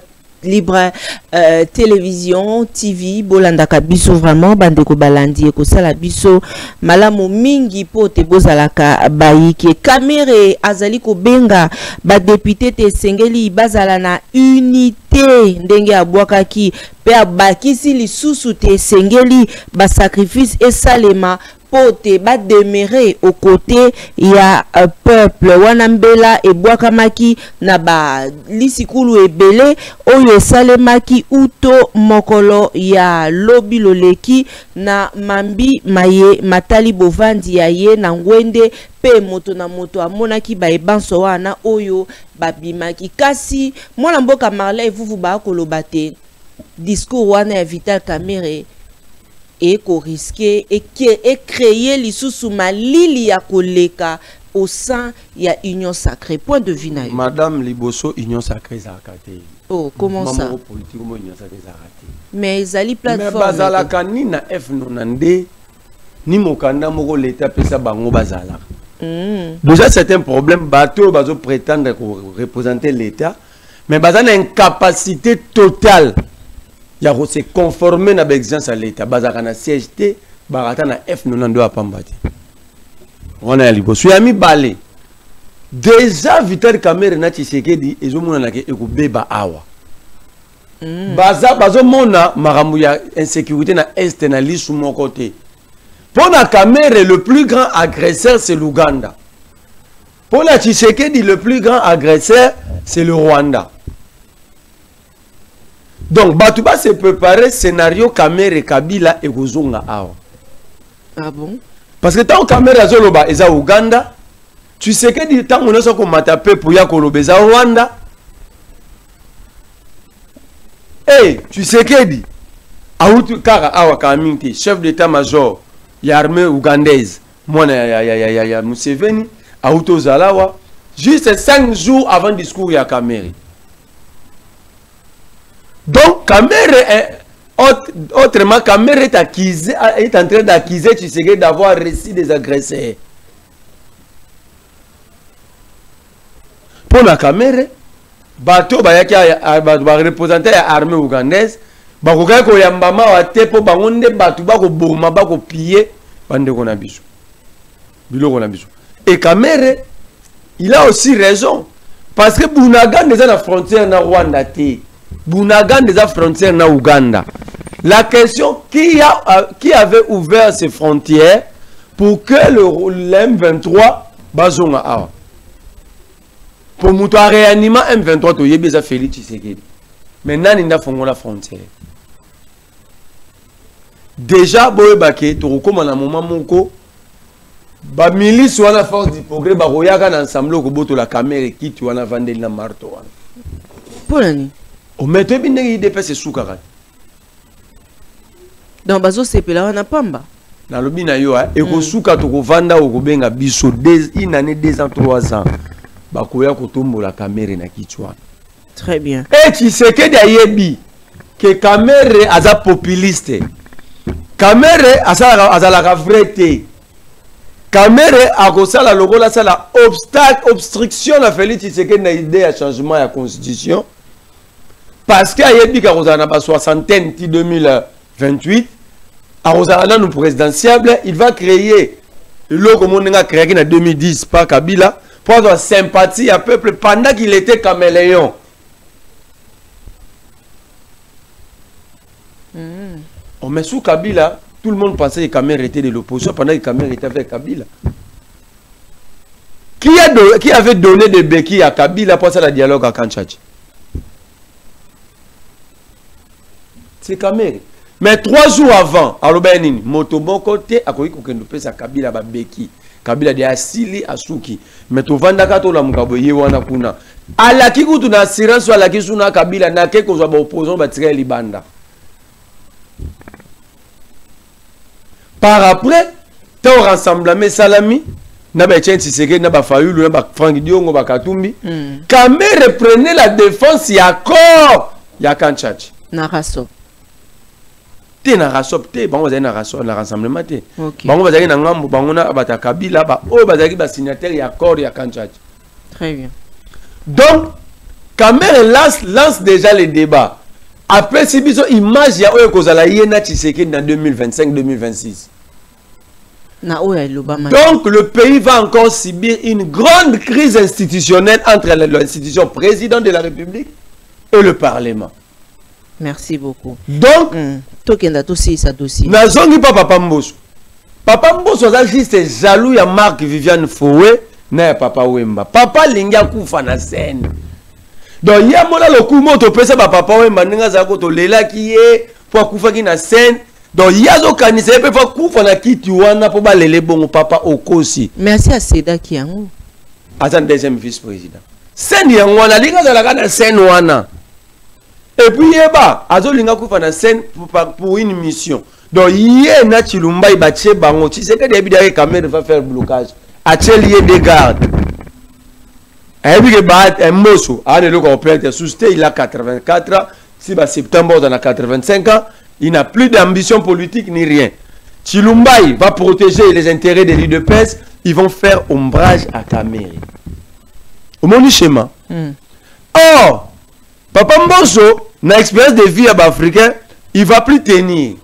télévision, TV, bolandaka biso vraiment, bandeko balandi ekosala biso, malamu mingi po te bozalaka bayike. Kamere azali kobenga ba député te sengeli bazala na unité, ndenge abwakaki pe abakisi lisusu te sengeli ba sacrifice esalema pote ba demeurer aux côtés ya peuple wanambela et bwakamaki na ba lisikulu ebele oyo salemaki uto mokolo ya lobi loleki na mambi maye matali bovandi ya ye na ngwende pe moto na moto amonaki ba ebanso wana oyo babimaki kasi mwana mboka Marley vuvu ba koloba te discours wana ya Vital Kamerhe et qu'on risquait et créer l'issue malili ya koleka au sein ya union sacrée. Point de vue na yo. Madame Liboso, union sacrée zakate. Oh, comment ça? Politique, union sacrée zakate. Mais zali plateforme. Mais bazalaka ni na F90 ni mokanda moko l'état pesa bango bazala. Déjà c'est un problème bateau bazo prétendre représenter l'état mais bazana une incapacité totale. Il y a se conformer à l'exigence à l'État. Bazaka na CHT, barata na F92 à Pambati. On a Liboso. Yami balé. Déjà Vital Kamerhe na Tshisekedi ezo mona na ke ekubeba awa. Bazo mona marambu ya insécurité na est na lisu mon côté. Pour na Kamerhe le plus grand agresseur c'est l'Ouganda. Pour na Tshisekedi le plus grand agresseur c'est le Rwanda. Donc, Batouba se préparer scénario Kamerhe Kabila et Gozonga Awa. Ah bon? Parce que tant Kamerhe Azoloba est à Ouganda, tu sais que du temps on a ça qu'on m'a tapé pour ya Kolobeza Rwanda. Et tu sais que dit, Aoutou Kara Awa Kaminte, chef d'état-major, ya armée ougandaise, moi ya Museveni, Aoutou Zalawa, juste 5 jours avant le discours ya Kamerhe. Donc, Kamerhe est autrement, Kamerhe est en train d'accuser Tshisekedi d'avoir reçu des agresseurs. Pour la Kamerhe, bateau bayaki ba représentant ya armée ougandaise, ba ko ko yambama wa tepo bangonde bato ba ko boma ba ko piller bande ko na biso. Biloko na biso. Et Kamerhe, il a aussi raison parce que Bunagan est à la frontière na Rwanda té. Bunagan des frontières na Ouganda. La question qui avait ouvert ces frontières pour que le M23 bazonga awa. Pour muto réanimer M23 to yebeza Félix Tshisekedi. Maintenant il n'a fongo la frontière. Déjà boye baké to koma na moment moko ba milice wana force du progrès ba royaka na ensemble ko boto la Kamerhe qui tu wana vandeli na marto wana. Polani. O meto bi ndenge idepese sukaka. Donc bazo sepela wana pamba. Na lobi na yo e ko suka to ko vanda o ko benga biso une année 2 ans 3 ans. Ba ko ya ko tombola Kamerhe na kichwa. Très bien. Et Tshisekedi ayebi que Kamerhe aza populiste. Kamerhe azala vrai te. Kamerhe akosala lokola sala obstruction na Félix Tshisekedi na idée à changement ya constitution. Parce qu'il y a des soixantaine en 2028, à nous présidentiable, il va créer le qu'on a créé en 2010 par Kabila pour avoir sympathie à peuple pendant qu'il était caméléon. On met sous Kabila, tout le monde pensait que Kamerhe était de l'opposition pendant que Kamerhe était avec Kabila. Qui avait donné des béquilles à Kabila pour ça le dialogue à Kanchachi? C'est Kamerhe. Mais 3 jours avant, à l'Obenini, Motobo côté, à quoi il y a Kabila Babeki, Kabila de Asili, Asuki. Mais tu vends d'akato la Mugaboye wana kuna. À la kiku tu n'assurance à la kisuna Kabila n'a que qu'on soit opposant battre Libanda. Par après, tu as rassemblé Salami, Naba Etienne Tshisekedi, Naba Fayulu, Naba Franck Diongo, Naba Katumbi. Kamerhe prenait la défense, il y a corps, il y a Kanchachi. Naraso. Te na rasop te bango bazali na rasop na rassemblement te bango bazali na ngambo bango na bata Kabila ba o bazali ba signataire ya accord ya Kanchachi. Très bien. Donc Kamerhe lance déjà les débats après si biso image ya oyo kozala yena Tshisekedi en 2025-2026. Donc le pays va encore subir une grande crise institutionnelle entre l'institution président de la République et le Parlement. Merci beaucoup. Donc, Tokenda aussi sa dossier. Nazongi papa Mbosso. Papa Mbosso a juste jaloux ya Marc Viviane Foué na Papa Wemba. Papa linga kufa na scène. Donc ya mona le coup moto pesa ba Papa Wemba ninga za ko to lela ki ye pour kufa ki na scène. Donc ya zo kanisa pe fa kufa na kiti wana po ba lele bongo Papa Okosi. Merci à Seda qui yango. Attends deuxième vice-président. Scène ya wana linga za la kana scène wana. Et puis yeba azo linga kufa na scène pour une mission. Donc, hier, na Chilumba, il battait bango. Tu sais que des bidets caméras va faire blocage. Atelier des gardes. Et puis, il bat un mosso. Ah, le complet, il a 84 ans. Si en septembre, on a 85 ans. Il n'a plus d'ambition politique ni rien. Chilumba va protéger les intérêts des l'UDPS. Ils vont faire ombrage à Kamere. Au mon schéma. Or, Papa Mbosso, na expérience de vie africain, il va plus tenir.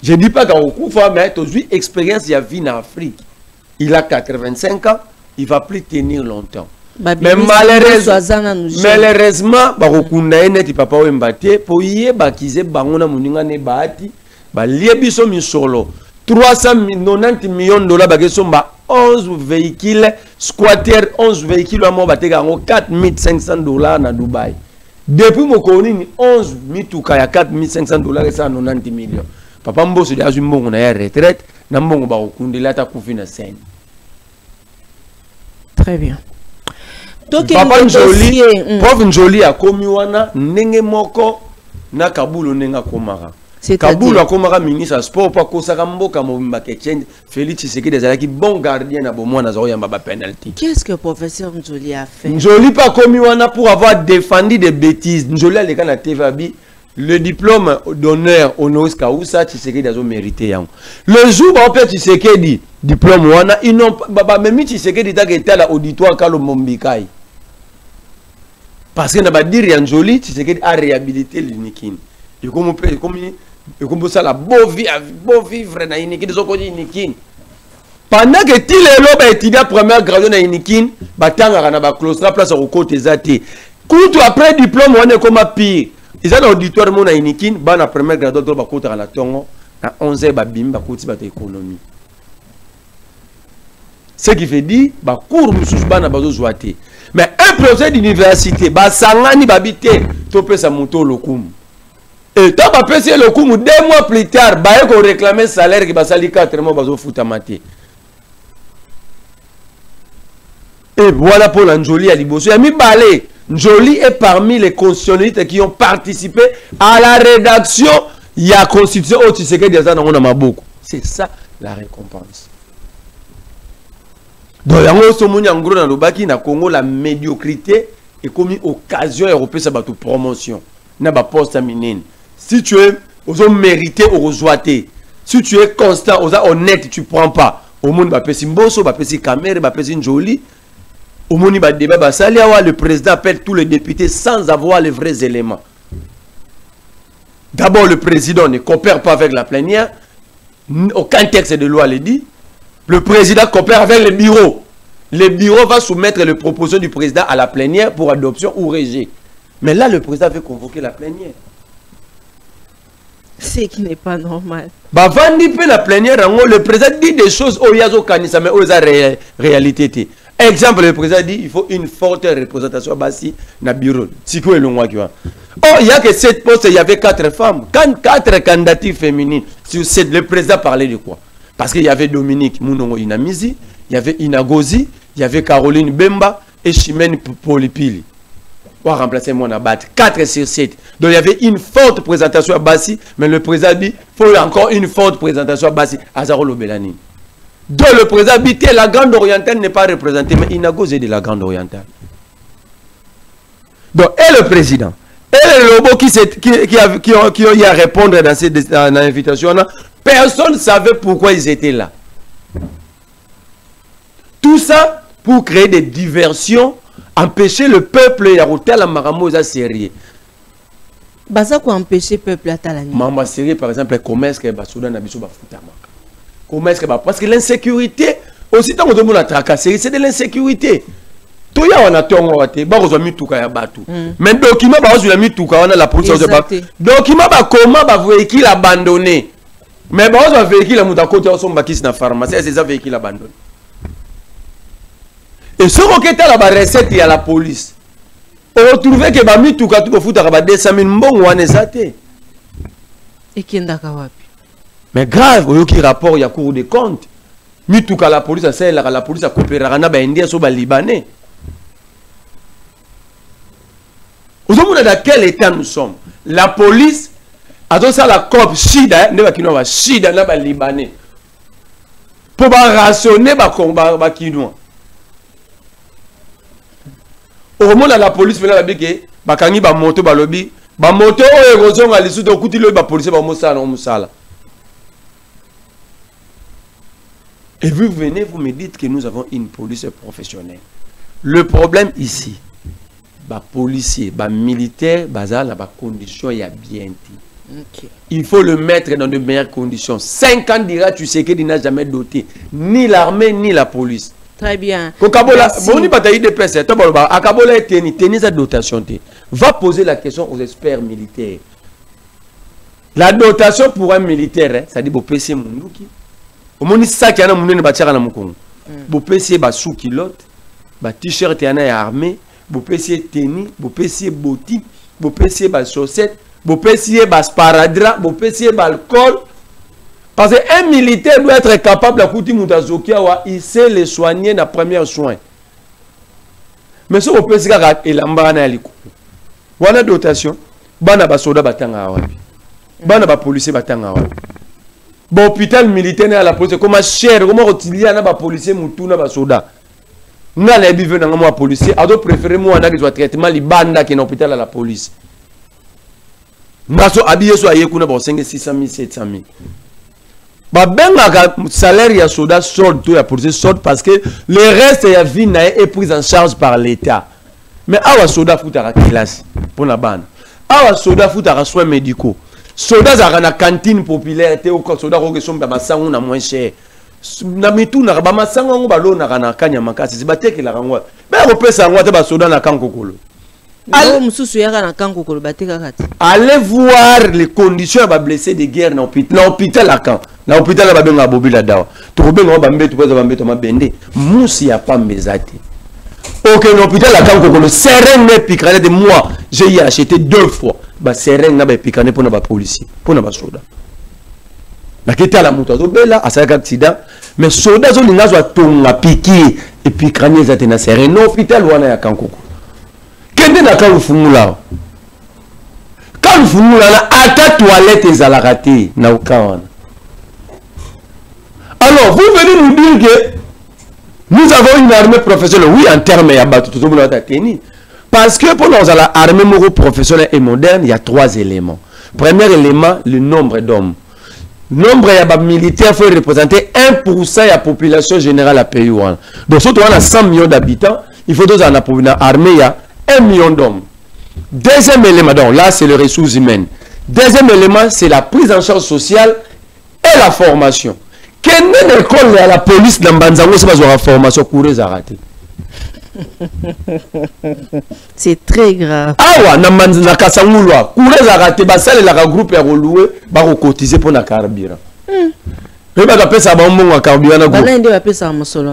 Je ne dis pas qu'à Okufa, mais aujourd'hui, expérience, il y a vie en Afrique. Il a 85 ans, il ne va plus tenir longtemps. Mais malheureusement, Barokunda net papa Wembate, pour y bakize bangona muninga ne baati, ba liebiso misolo. 390 millions de dollars bakeso ba 11 véhicules squatter 11 véhicules à mo bateka ngo 4500 dollars na Dubaï. Depuis mokoni 11 mituka ya 4500 dollars et 190 millions. Papa Mbosso de Azumbongo na ya retraite, na mbongo ba okundela ta kufi na scène. Très bien. Papa Njoli, Prof Njoli a komi wana ndenge moko na Kabulu nenga komara. Kabulu a komara ministre sport pa kosaka mboka mobimba Ketchen, Félix Tshisekedi ezalaki bon gardien na bomwana zo yamba ba penalty. Qu'est-ce que professeur Njoli a fait? Njoli pa komi wana pour avoir défendu des bêtises. Njoli a leka na TVABI. Le diplôme d'honneur honoris causa Tshisekedi a mérité yango. Le jour où on Tshisekedi diplôme wana ils n'ont pas même Tshisekedi ta été à l'auditoire Kalo Mombikai. Parce que na ba dire Njoli Tshisekedi a réhabilité l'Inikin. Et comme ça la beau vivre na Inikin des okodi Inikin. Pendant que ti lelo ba étudiant première grade na Inikin, ba tanga na ba claustra place au côté zate. Coutu après diplôme wana comme pire. Ils ont l'auditoire mon Inikin, ban la première grade de ba côté à la tongo, na 11 ba bim ba côté ba économie. Ce qui fait dire ba cours mususu bana bazo zoate. Mais un projet d'université ba sangani babité to pesa moto lokumu. Et tant ba pesa lokumu 2 mois plus tard ba ko réclamer salaire qui ba sali 4 mois bazo futa maté. Et voilà pour Njoli à Liboso. Il a mis balé. Njoli est parmi les constitutionnalistes qui ont participé à la rédaction. Il y a constitution au Tshisekedi des années on a beaucoup. C'est ça la récompense. Donc il y a un gros dans le baki na Congo la médiocrité est comme occasion européenne ça va promotion. Na ba poste minine. Si tu es aux mérité au rejoité. Si tu es constant, aux honnête, tu prends pas. Au monde ba pesi Mbosso, ba pesi Kamere, ba pesi Njoli. Au monde ba débat ba saliawa le président appelle tous les députés sans avoir les vrais éléments. D'abord le président ne coopère pas avec la plénière. Aucun texte de loi le dit. Le président coopère avec le bureau. Le bureau va soumettre les propositions du président à la plénière pour adoption ou rejet. Mais là, le président veut convoquer la plénière. Ce qui n'est pas normal. Bah, la plénière, le président dit des choses au Yazo Kanisa, mais au réalité. Exemple, le président dit qu'il faut une forte représentation bassi dans le bureau. Oh, il n'y a que 7 postes, il y avait 4 femmes. 4 candidatures féminines. Sur 7, le président parlait de quoi? Parce qu'il y avait Dominique Mounongo Inamizi, il y avait Inagozi, il y avait Caroline Bemba et Chimène Polipili. On va remplacer mon abat. 4 sur 7. Donc il y avait une forte présentation à Bassi, mais le président dit qu'il faut encore une forte présentation à Bassi. Azaro Lobelani. Donc le président dit que la Grande Orientale n'est pas représentée, mais Inagozi est de la Grande Orientale. Donc, et le président, et le robot qui ont eu à répondre dans l'invitation, personne ne savait pourquoi ils étaient là. Tout ça pour créer des diversions, empêcher le peuple à router la maramosa sérieux. Baza quoi empêcher le peuple à talani? Mama sérieux par exemple, commerce que Basoudan Nabiso Bafutama. Commerce que parce que l'insécurité, aussi tant que tout le monde a tracassé, c'est de l'insécurité. to ya wana tongo wate ba kozwa mituka ya batu mais document ba kozwa mituka wana la police ba document ba comment ba véhicule abandonné mais ba kozwa véhicule muta côté osomba kisi na pharmacie c'est ça véhicule abandonné et ce roqueta la ba recette ya la police on trouver que ba mituka tout futa ba 200 000 mbongo wana ezate et kendaka wapi mais grave oyoki rapport ya cour des comptes mituka la police la police a coopérera na ba indien so ba libanais. Vous savez dans quel état nous sommes? La police a donné ça la COP Shida, ne va kinoa Shida na ba libanais. Pour rationner ba kinoa. Au moment la police fait la bike ba kangi ba moto ba lobby, ba moto o erosion ali sous to kuti lo ba police ba mosala no mosala. Et vous venez, vous me dites que nous avons une police professionnelle. Le problème ici, les policiers, les militaires, ils ont des conditions bien. Okay. Il faut le mettre dans de meilleures conditions. 5 ans dira, tu sais qu'il n'a jamais doté ni l'armée ni la police. Très bien. Va poser la question aux experts militaires. La dotation pour un militaire, ça dit que PC Munduki. Au moins, ça qui a un monde qui a un monde. Vous PC sous kilote, t-shirt et armé, vous PC tennis, vous PC botti, vous PC chaussettes, vous PC sparadra, vous PC alcool. Parce qu'un militaire doit être capable de couper il sait les soigner dans le premier soin. Mais si vous PC et l'ambana likou. Wana dotation, bana ba soda batanga wapi. Bana ba policier batanga wapi. Bon hôpital militaire à la police comment cher comment utiliser na ba policier mutu na ba soda na la bive na moi policier ado préférer moi na que traitement libanda qui na hôpital à la police ngaso habillé so aye kuna ba 5 600 000 700 000 ba benga salaire ya soda solde to ya policier solde parce que le reste ya vie na est pris en charge par l'état mais awa soda futa classe pour la bande awa soda futa soins médicaux. Soldats à la cantine populaire, soldats qui sont dans moins cher. Na mitu na ba masanga ngo balo na kana kanya makasi zibateke la rangwa. Ba ko pesa ngwa te ba soda na kankokolo. Allez voir les conditions de blessés de guerre dans l'hôpital à Caen. Dans l'hôpital à Babenga Bobila Dawa. Tu rebenga bambe tu pesa bambe to mabende. Musi ya pa mezate. Ok, l'hôpital à Caen, serein pikrane de moi, j'ai acheté 2 fois. Bah serein na ba pikrane pour na ba policier, pour na ba soda. La kete la moto zo bela asaka accident, mais soda zo linga zo tonga piki et pikrane za tena serein no hôpital wana ya Kankoko. Kende na ka ufumula. Ka ufumula na ata toilette ezalaka te na okawana. Alors, vous venez nous dire que nous avons une armée professionnelle, oui, en termes de parce que pour nous, l'armée professionnelle et moderne, il y a 3 éléments. Premier élément, le nombre d'hommes. Le nombre de militaires, il faut représenter 1% de la population générale à pays. Donc, si on a 100 millions d'habitants, il faut dans l'armée, il y a 1 million d'hommes. Deuxième élément, donc là, c'est les ressources humaines. Deuxième élément, c'est la prise en charge sociale et la formation. Quelle est l'école de la police dans Banzango, c'est pas une formation courez à rater. C'est très grave. Ah ouais, dans Banzango, courez à rater, bah ça, le groupe est reloué, bah cotiser pour la carburant. Mais bah après ça, bah on va carburant. Bah là, il va appeler ça en solo.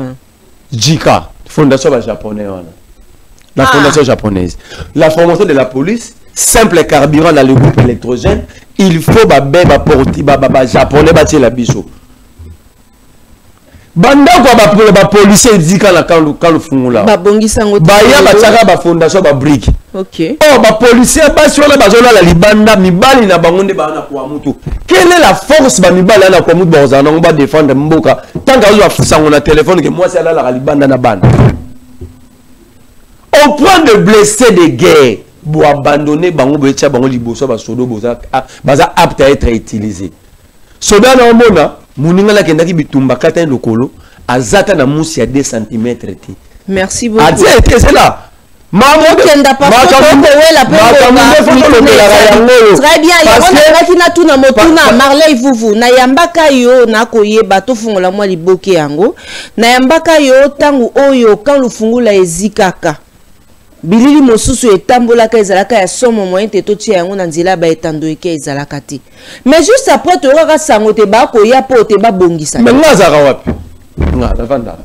JICA, fondation japonaise. La fondation japonaise. La formation de la police, simple carburant dans le groupe électrogène, il faut bah porter bah japonais bah la biso. Banda quoi ba policier dit quand le fungula ba bongisa ngo ba ya ba tsaka ba fondation ba brique. OK. Oh ba policier ba sur la bazola la libanda mibali na bangonde ba na kwa mutu. Quelle est la force ba mibali na kwa mutu ba ozana ngo ba défendre mboka tant que zo fusango na téléphone que moi c'est là la libanda na bana. Au point de blesser des guerres pour abandonner bango betia bango liboso ba sodo boza baza apte à être utilisé. Soda na mona Mouningala kendaki bitumba kata lokolo azata na musi ya 2 cm. Merci beaucoup. C'est là. Kenda parce que très bien il y a tout na motuna Marley vuvu na yambaka yo na koyeba to fungola mwa liboke yango na yambaka yo tangu oyo quand lufungula ezikaka bilili mosusu etambolaka ezalaka ya somo moyen te to tia yango na nzela ba etandoike ezalaka te mais juste après to kaka sango te ba koya po te ba bongisa mais ngazaka wapi ngala vanda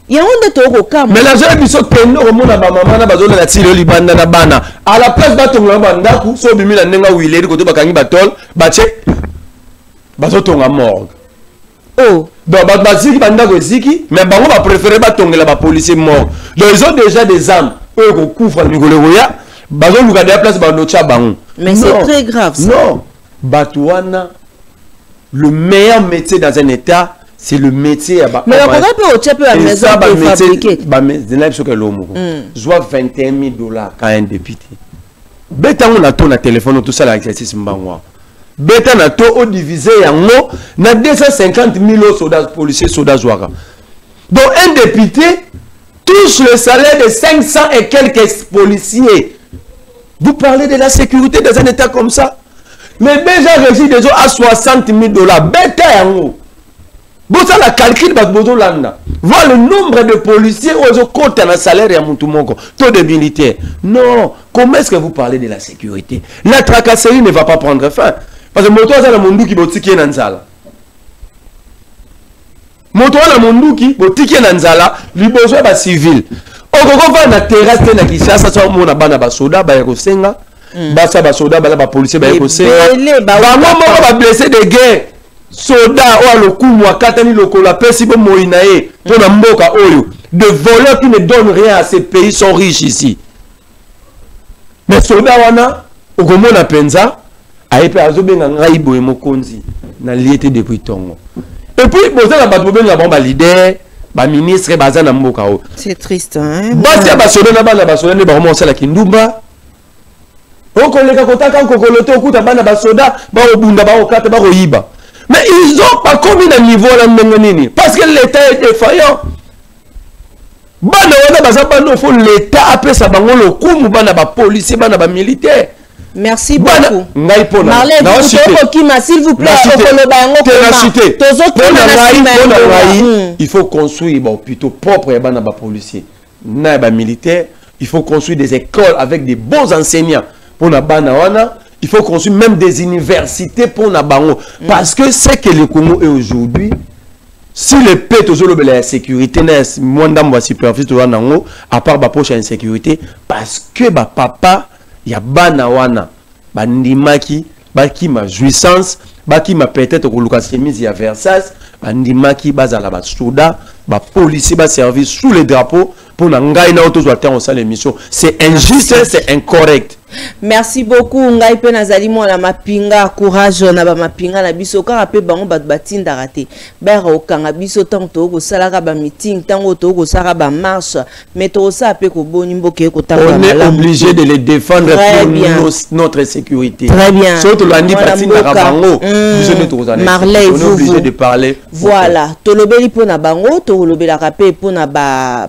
ya onde to ko kama mais la jeune biso tendo ko mona ba mama na bazolo la tilo libanda na bana à la place ba tonga ba ndaku so bimi na nenga wileri ko to bakangi batol ba che bazo tonga morgue oh donc ba ziki banda ko ziki mais bango ba préférer ba tongela ba policier mort donc ils ont déjà des armes eux ko couvre mikolo koya bazo luka de place ba no cha bango mais c'est très grave ça. Non Batouana le meilleur métier dans un état c'est le métier à mais on peut au tchèpe à maison pour fabriquer soit 21 000 $ quand un député bêta on a ton téléphone tout ça l'exercice mbangwa bêta na to au divisé yango na 250 000 soldats policiers soldats jouara donc un député touche le salaire de 500 et quelques policiers. Vous parlez de la sécurité dans un état comme ça, mais déjà réussi déjà à 60 000 $. Bêta yango. Bon, ça la calcul parce que voilà le nombre de policiers aux compte dans le salaire et Moutoumoko, taux de militaires. Non, comment est-ce que vous parlez de la sécurité? La tracasserie ne va pas prendre fin. Parce que moto ça la mundu qui botiki nanzala. Moto la mundu qui botiki nanzala, libozo ba civil. Okoko va na terrasse na Kinshasa ça mona bana ba soda ba yakosenga. Basa ba soda ba la ba policier ba yakosenga. Ba moko ba blessé de guerre. Soda ou le coup moi katani lokola pesi bo moinae pour na mboka oyo de voleurs qui ne donnent rien à ces pays sont riches ici. Mais soda wana okomona penza ayepe azobenga ngai boye mokonzi na liete depuis tongo. Et puis boza na bato benga ba leader ba ministre baza na mboka oyo. C'est triste hein. Basi ba soda na bana ba soda ne ba komonsa la kindumba. Okoleka kotaka kokolote okuta bana ba soda ba obunda ba okata ba koyiba. Mais ils n'ont pas commis le niveau là parce que l'État est défaillant. L'État appelle ça le coup, police, militaire. Merci beaucoup. Marley, s'il vous plaît, il faut construire plutôt propre et policiers. Militaire, il faut construire des écoles avec des bons enseignants pour la banawana. Il faut construire même des universités pour Nabango. Parce que c'est que le Congo est aujourd'hui, si le pays de la sécurité, moins d'ambo superficie à part la poche insécurité, parce que papa, il y a banawana, bandimaki, baki ma jouissance, baki ma peut-être que Lucas Chemise à Versailles, bandimaki bazala ba soda, ba policier ba service sous les drapeaux pour n'engager na auto zoater en salle émission. C'est injuste, c'est incorrect. Merci beaucoup ngai pe nazali mwana mapinga courage na ba mapinga na biso ka pe bango bat batinda raté ba okanga biso tanto ko salaka ba meeting tango to ko sala ba marche mais to sa pe ko boni mboke ko tanga on est obligé de les défendre pour notre sécurité. Très bien. Surtout landi batinda bango Marley on est obligé de parler. Voilà to lobeli pona bango to lobela ka pe pona ba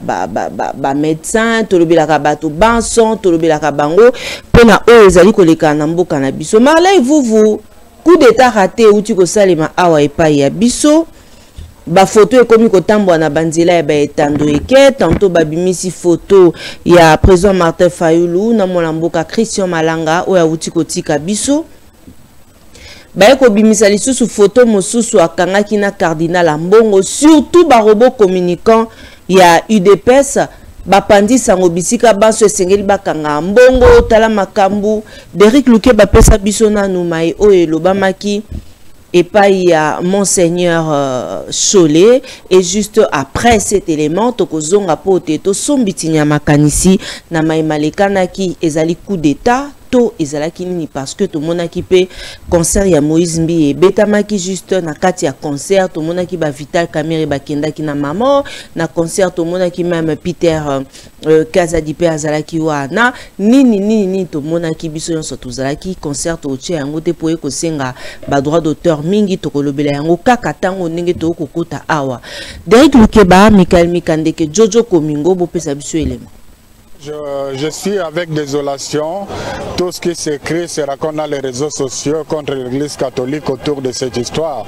médecin to lobela ka bato banson to lobela ka bango pona ezali koleka na mboka na biso. Marley vuvu coup d'état raté uti ko salema awa epai ya biso ba photo ekomi kotambwa na banzela ya ba etando eke tanto babimisi photo ya président Martin Fayulu na mwana mboka Christian Malanga oya uti kotika biso ba ko bimisa lisusu photo mosusu akangaki na cardinal Mbongo surtout ba robot communicant ya UDPS bapandi sango bisika baso esengeli bakanga Mbongo tala makambu Derrick Luke bapesa biso na numai oyo bamaki epai ya monseigneur Cholet et juste après cet élément tokozonga pote to sombitinya makanisi na maimalekana ki ezali coup d'état to ezalaki nini parce que to monaki pe concert ya Moïse Mbi betamaki juste na kati ya concert to monaki ba Vital Kamerhe bakendaki na maman na concert to monaki même Peter Kazadi pe azalaki wana nini to monaki biso nyonso tozalaki concert to tie yango te po ekosenga ba droit d'auteur mingi to kolobela yango kaka tango ndenge to kokota awa Derrick Lukeba Michael Mikandeke Jojo Komingo bo pesa biso elema. Je suis avec désolation tout ce qui s'écrit, se raconte dans les réseaux sociaux contre l'Église catholique autour de cette histoire.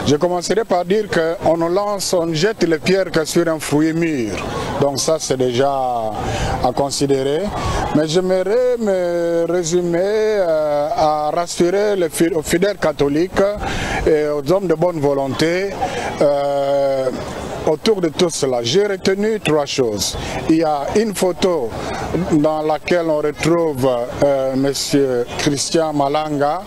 Je commencerai par dire qu'on nous lance, on jette les pierres que sur un fruit mûr. Donc ça c'est déjà à considérer. Mais j'aimerais me résumer à rassurer aux fidèles catholiques et aux hommes de bonne volonté. Autour de tout cela, j'ai retenu 3 choses. Il y a une photo dans laquelle on retrouve M. Christian Malanga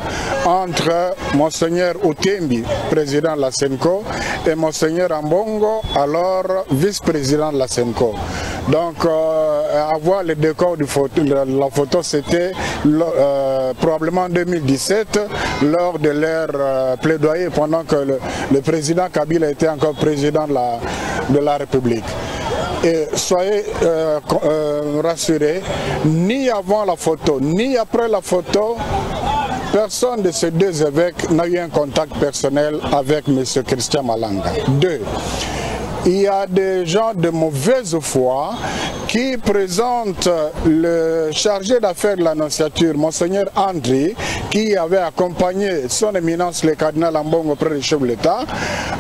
entre Monseigneur Utembi, président de la SENCO, et Monseigneur Ambongo, alors vice-président de la SENCO. Donc, avoir le décor de la photo, c'était probablement en 2017, lors de leur plaidoyer, pendant que le président Kabila était encore président de la République. Et soyez rassurés, ni avant la photo, ni après la photo, personne de ces 2 évêques n'a eu un contact personnel avec M. Christian Malanga. 2. Il y a des gens de mauvaise foi qui présentent le chargé d'affaires de l'Annonciature, Monseigneur André, qui avait accompagné son éminence le cardinal Ambongo auprès du chef de l'État,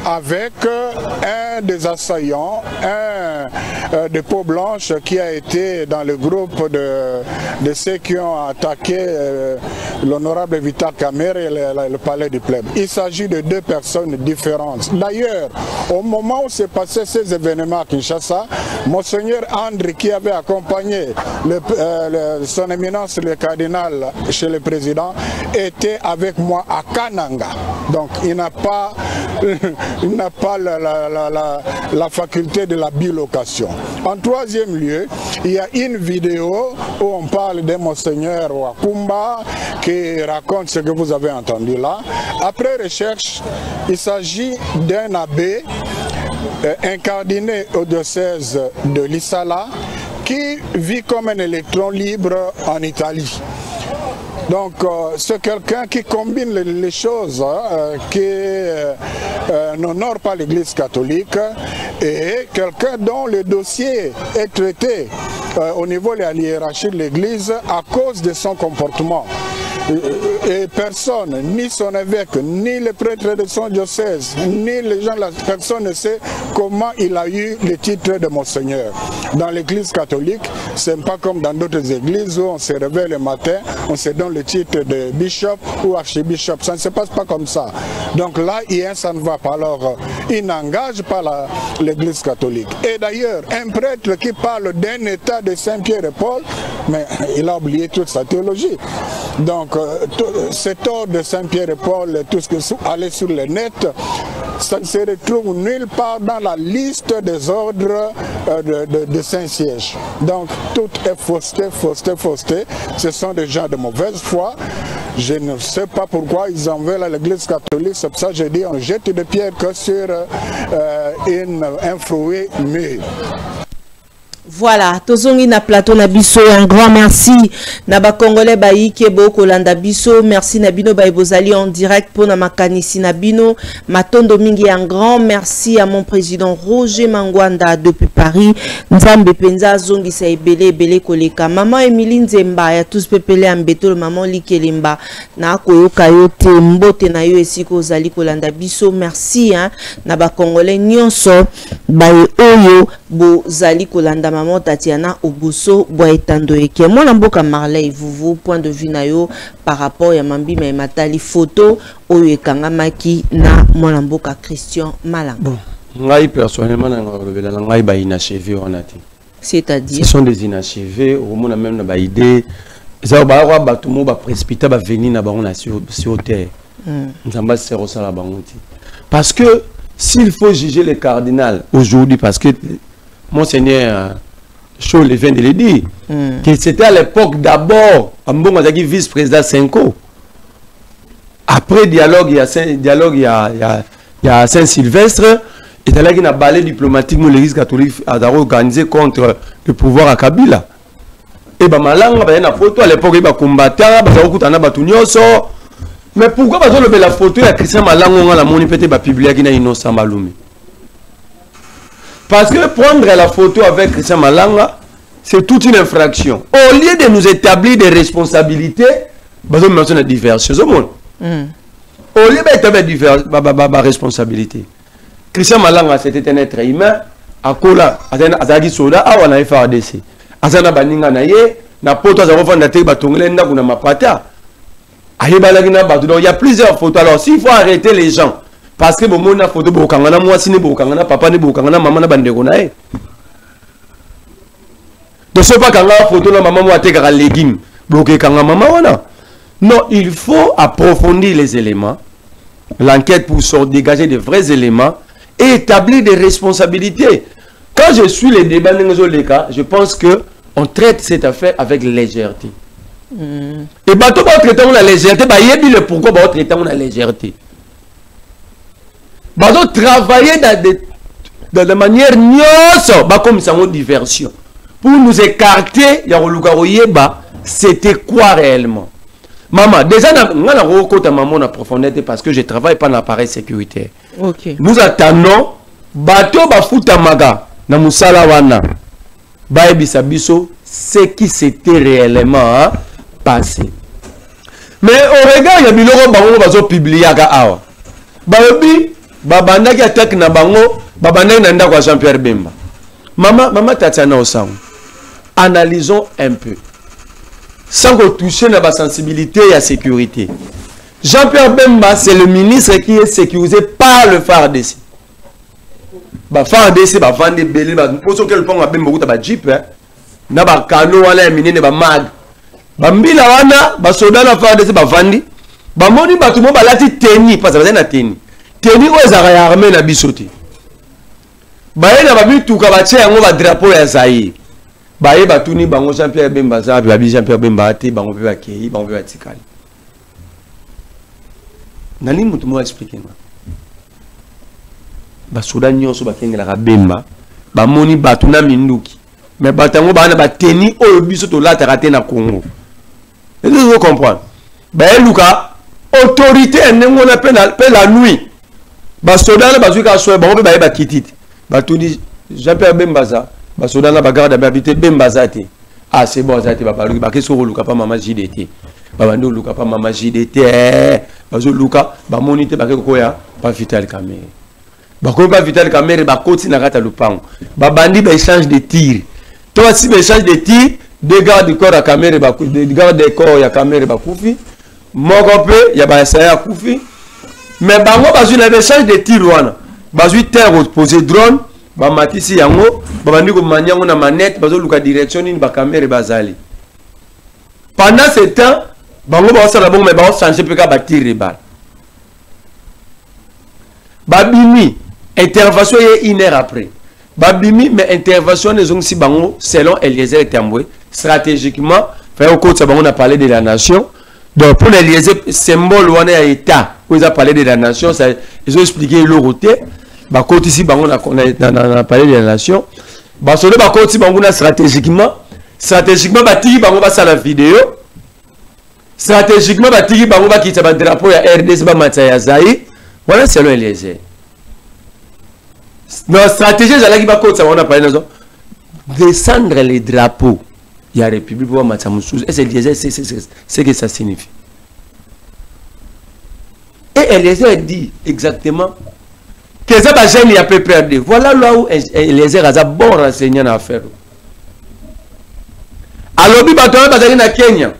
avec un des assaillants, un de peau blanche qui a été dans le groupe de ceux qui ont attaqué l'honorable Vital Kamerhe et le palais du Plèbe. Il s'agit de 2 personnes différentes. D'ailleurs, au moment où s'est passé ces événements à Kinshasa, Monseigneur André, qui avait accompagné son éminence le cardinal chez le président, était avec moi à Kananga. Donc il n'a pas, la faculté de la bilocation. En 3e lieu, il y a une vidéo où on parle de Monseigneur Wakumba qui raconte ce que vous avez entendu là. Après recherche, il s'agit d'un abbé incardiné au diocèse de Lissala qui vit comme un électron libre en Italie. Donc c'est quelqu'un qui combine les choses, qui n'honore pas l'Église catholique et quelqu'un dont le dossier est traité au niveau de la hiérarchie de l'Église à cause de son comportement. Et personne, ni son évêque, ni les prêtres de son diocèse, ni les gens, personne ne sait comment il a eu le titre de Monseigneur. Dans l'église catholique, ce n'est pas comme dans d'autres églises où on se réveille le matin, on se donne le titre de bishop ou archibishop. Ça ne se passe pas comme ça. Donc là, ça ne va pas. Alors, il n'engage pas l'église catholique. Et d'ailleurs, un prêtre qui parle d'un état de Saint-Pierre et Paul, mais il a oublié toute sa théologie. Donc, cet ordre de Saint-Pierre et Paul, tout ce qui est allé sur le net, ça ne se retrouve nulle part dans la liste des ordres de Saint-Siège. Donc, tout est fausseté, fausseté, fausseté. Ce sont des gens de mauvaise foi. Je ne sais pas pourquoi ils en veulent à l'église catholique. C'est pour ça que j'ai dit on jette des pierres que sur un fruit mûr. Voilà, tozongi na plateau na biso, un grand merci na ba congolais bayi kebo kolanda biso, merci na bino bayi bozali en direct pour na makanisi na bino, matondo mingi, un grand merci à mon président Roger Mangwanda depuis Paris, nzambe penza zongi sa ebele koleka, maman Emilie Nzemba ya tous pepele ambeto, maman Likelimba na koyoka yote mbote na yo esiko ozali kolanda biso, merci hein, na ba congolais nyonso bayi oyo bozali kolanda maman Tatiana Obuso Boetando Eke. Moi Namboka Marley vous point de vue na yo par rapport ya mambi ma matali photo oyo ekangamaki na moi Namboka Christian Malanga. Bon, ngai personnellement na ngolobela na ngai ba inachevé onati. C'est-à-dire ce sont des inachevés, au moins même na ba idée ça ba wa batumo ba précipiter ba venir na bango na sur terre. Nzamba sero sala bango. Parce que s'il faut juger le cardinal aujourd'hui, parce que Monseigneur Chaud vient de le dire, que c'était à l'époque d'abord, Ambongo Zaki vice-président Senko. Après dialogue, il y a Saint-Sylvestre, et là il y a un balai diplomatique où l'Église catholique a organisé contre le pouvoir à Kabila. Et bien Malanga, il y a une photo à l'époque, il y a un combattant, il y a mais pourquoi pas lever la photo de Christian Malanga, la monnaie peut-être publiée qui n'a innocent Maloumi? Parce que prendre la photo avec Christian Malanga, c'est toute une infraction. Au lieu de nous établir des responsabilités, nous avons la diversion. Au lieu d'établir des responsabilités, Christian Malanga, c'était un être humain. Akola, azaki soda, awa na FARDC. Azana baninga na ye, na poto azako fanda te batongele ndako na mapata. Ayebalaki na bato. Donc il y a plusieurs photos. Alors s'il faut arrêter les gens, parce que bon na photo bokangana mwasi ni bokangana papa ni bokangana maman na bandeko na ye. Donc c'est pas kanga photo na maman mwate kaka legume, bokekanga maman wana. Non, il faut approfondir les éléments, l'enquête pour se dégager de vrais éléments et établir des responsabilités. Quand je suis les débats je pense que on traite cette affaire avec légèreté. Et bateau va traiter la légèreté, bah il y a le pourquoi va traiter la légèreté. Bateau travailler dans de manière nyos, bah comme ça une diversion. Pour nous écarter, il y a c'était quoi réellement? Maman, déjà, on a recoté maman en profondeur parce que je travaille pas dans l'appareil sécuritaire. Okay. Nous attendons, bateau ba futa maga, na musala wana, ba ebisa biso, ce qui s'était réellement passé. Mais au regard, il y a biloko bango bazo publier ka awa. Ba obi, ba banda ki attaque na bango, ba banda na ndako Jean-Pierre Bemba. Maman Tatiana Osango, analysons un peu. Sans toucher la sensibilité et la sécurité. Jean-Pierre Bemba, c'est le ministre qui est sécurisé par le FARDC. Le FARDC va vendre des bélés, pour ce que le pont a bien beaucoup de jeep, na ba kano wala mine ne ba mag. Ba mbila wana, ba soda na FARDC ba vandi. Ba moni ba tout le monde ba lati teni, parce que na teni. Teni o ezara armée na bisoti. Ba yena ba bitu ka ba tche yango ba drapeau ya Zaïre. Baye batuni bango Jean-Pierre Bemba za babi Jean-Pierre Bemba ate bango pe bakei bango pe batikali. Nani mutu mo expliquer moi. Ba soda nyonso bakengela ka Bemba, ba moni batuna minduki. Mais batango ba na bateni oyo biso to lata raté na Congo. Et vous comprenez. Ba eluka autorité nengo na pe la nuit. Ba soda na bazuka so bango pe baye bakititi. Batuni Jean-Pierre Bemba za basoda na bagarde habité Bembazate. Ah c'est bon zate babaluki bakeso luka pa mama JDT. Babando luka pa mama JDT. Bazo luka ba monite bakeko ya pa vital caméra. Bako pa vital caméra ba koti na kata lupango. Babandi ba échange de tir. Toi si ba échange de tir, deux gardes du corps à caméra ba deux gardes du corps ya caméra ba kufi. Moko pe ya ba saya kufi. Mais bango bazu na échange de tir wana. Bazu terre poser drone. Ba matisi yango babandi ko manyango na manette bazo luka direction ni ba caméra bazali. Pendant ce temps bango ba sala bongo mais ba changer pe ka ba tirer bal. Babimi intervention est 1 heure après. Babimi mais intervention les ont si bango selon Eliezer Tambwe stratégiquement faire au cours bango on a parlé de la nation. Donc pour Eliezer symbole wana ya état, ils ont parlé de la nation, ça ils ont expliqué l'autorité. Bah côté ici on a parlé de la nation bah sur le côté on a stratégiquement bah tiki bango ba la vidéo stratégiquement bah tiki bango ba quitter ba drapeau ya RDC ba mataya Zaïre voilà selon Eliezer. Non stratégie zala ki ba côté on a parlé de descendre les drapeaux il y a république pour mataya musuzu et Eliezer c'est que ça signifie. Et Eliezer dit exactement que ça va gêner à peu près. Voilà là où les a bon renseigné à faire. Alors, il va à Kenya.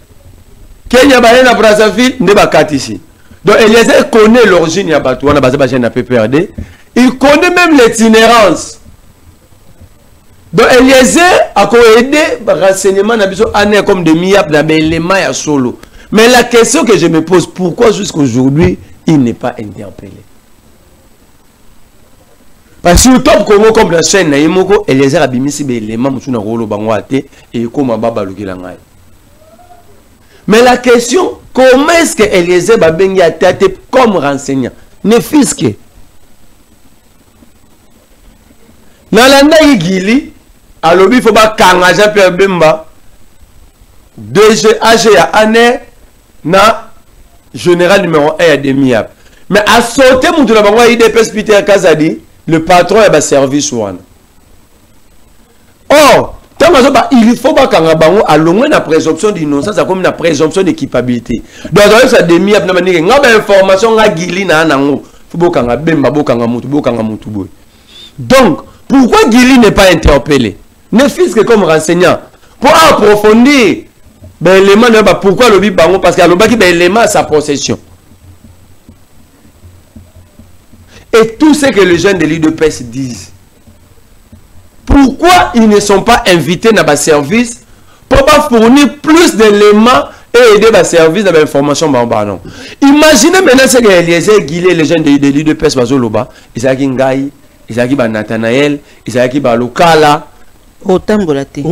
Kenya va aller à Brazzaville, ne va pas ici. Donc, Eliezer connaît l'origine de Batou, on a gêné à PPRD. Il connaît même l'itinérance. Donc, Eliezer a aidé le renseignement comme de MIAP dans l'élément à solo. Mais la question que je me pose, pourquoi jusqu'à aujourd'hui, il n'est pas interpellé? Parce que top Congo comme la chaîne na yemoko Eliezer abimisi be élément mutu na rolo bango ate et comme baba lukela ngai. Mais la question comment est-ce que Eliezer ba bengi atate comme renseignant ne fisque na landa yigili alobi faut ba kanga Jean-Pierre Bemba DG AG ya année na général numéro 1 à demi-ap. Mais à sauter mutu na bango IDPS Peter Kazadi le patron est service one. Or, Il faut pas qu'on ait une présomption d'innocence, ça comme une présomption d'équipabilité. Donc, ça demi à une information à Guili na nango. Faut pas qu'on ait bemba, donc, pourquoi Guili n'est pas interpellé? Ne fût-ce que comme renseignant pour approfondir l'élément pourquoi le bibango, parce qu'il y a l'élément à sa possession. Et tout ce que les jeunes de l'UDPS disent. Pourquoi ils ne sont pas invités dans le service pour pas fournir plus d'éléments et aider le service dans l'information? Imaginez maintenant ce que Eliezer Guilé, les jeunes de l'UDPS, ils ont Ngai, ils ont Nathanaël, ils ont Lokala. Autant boulaté.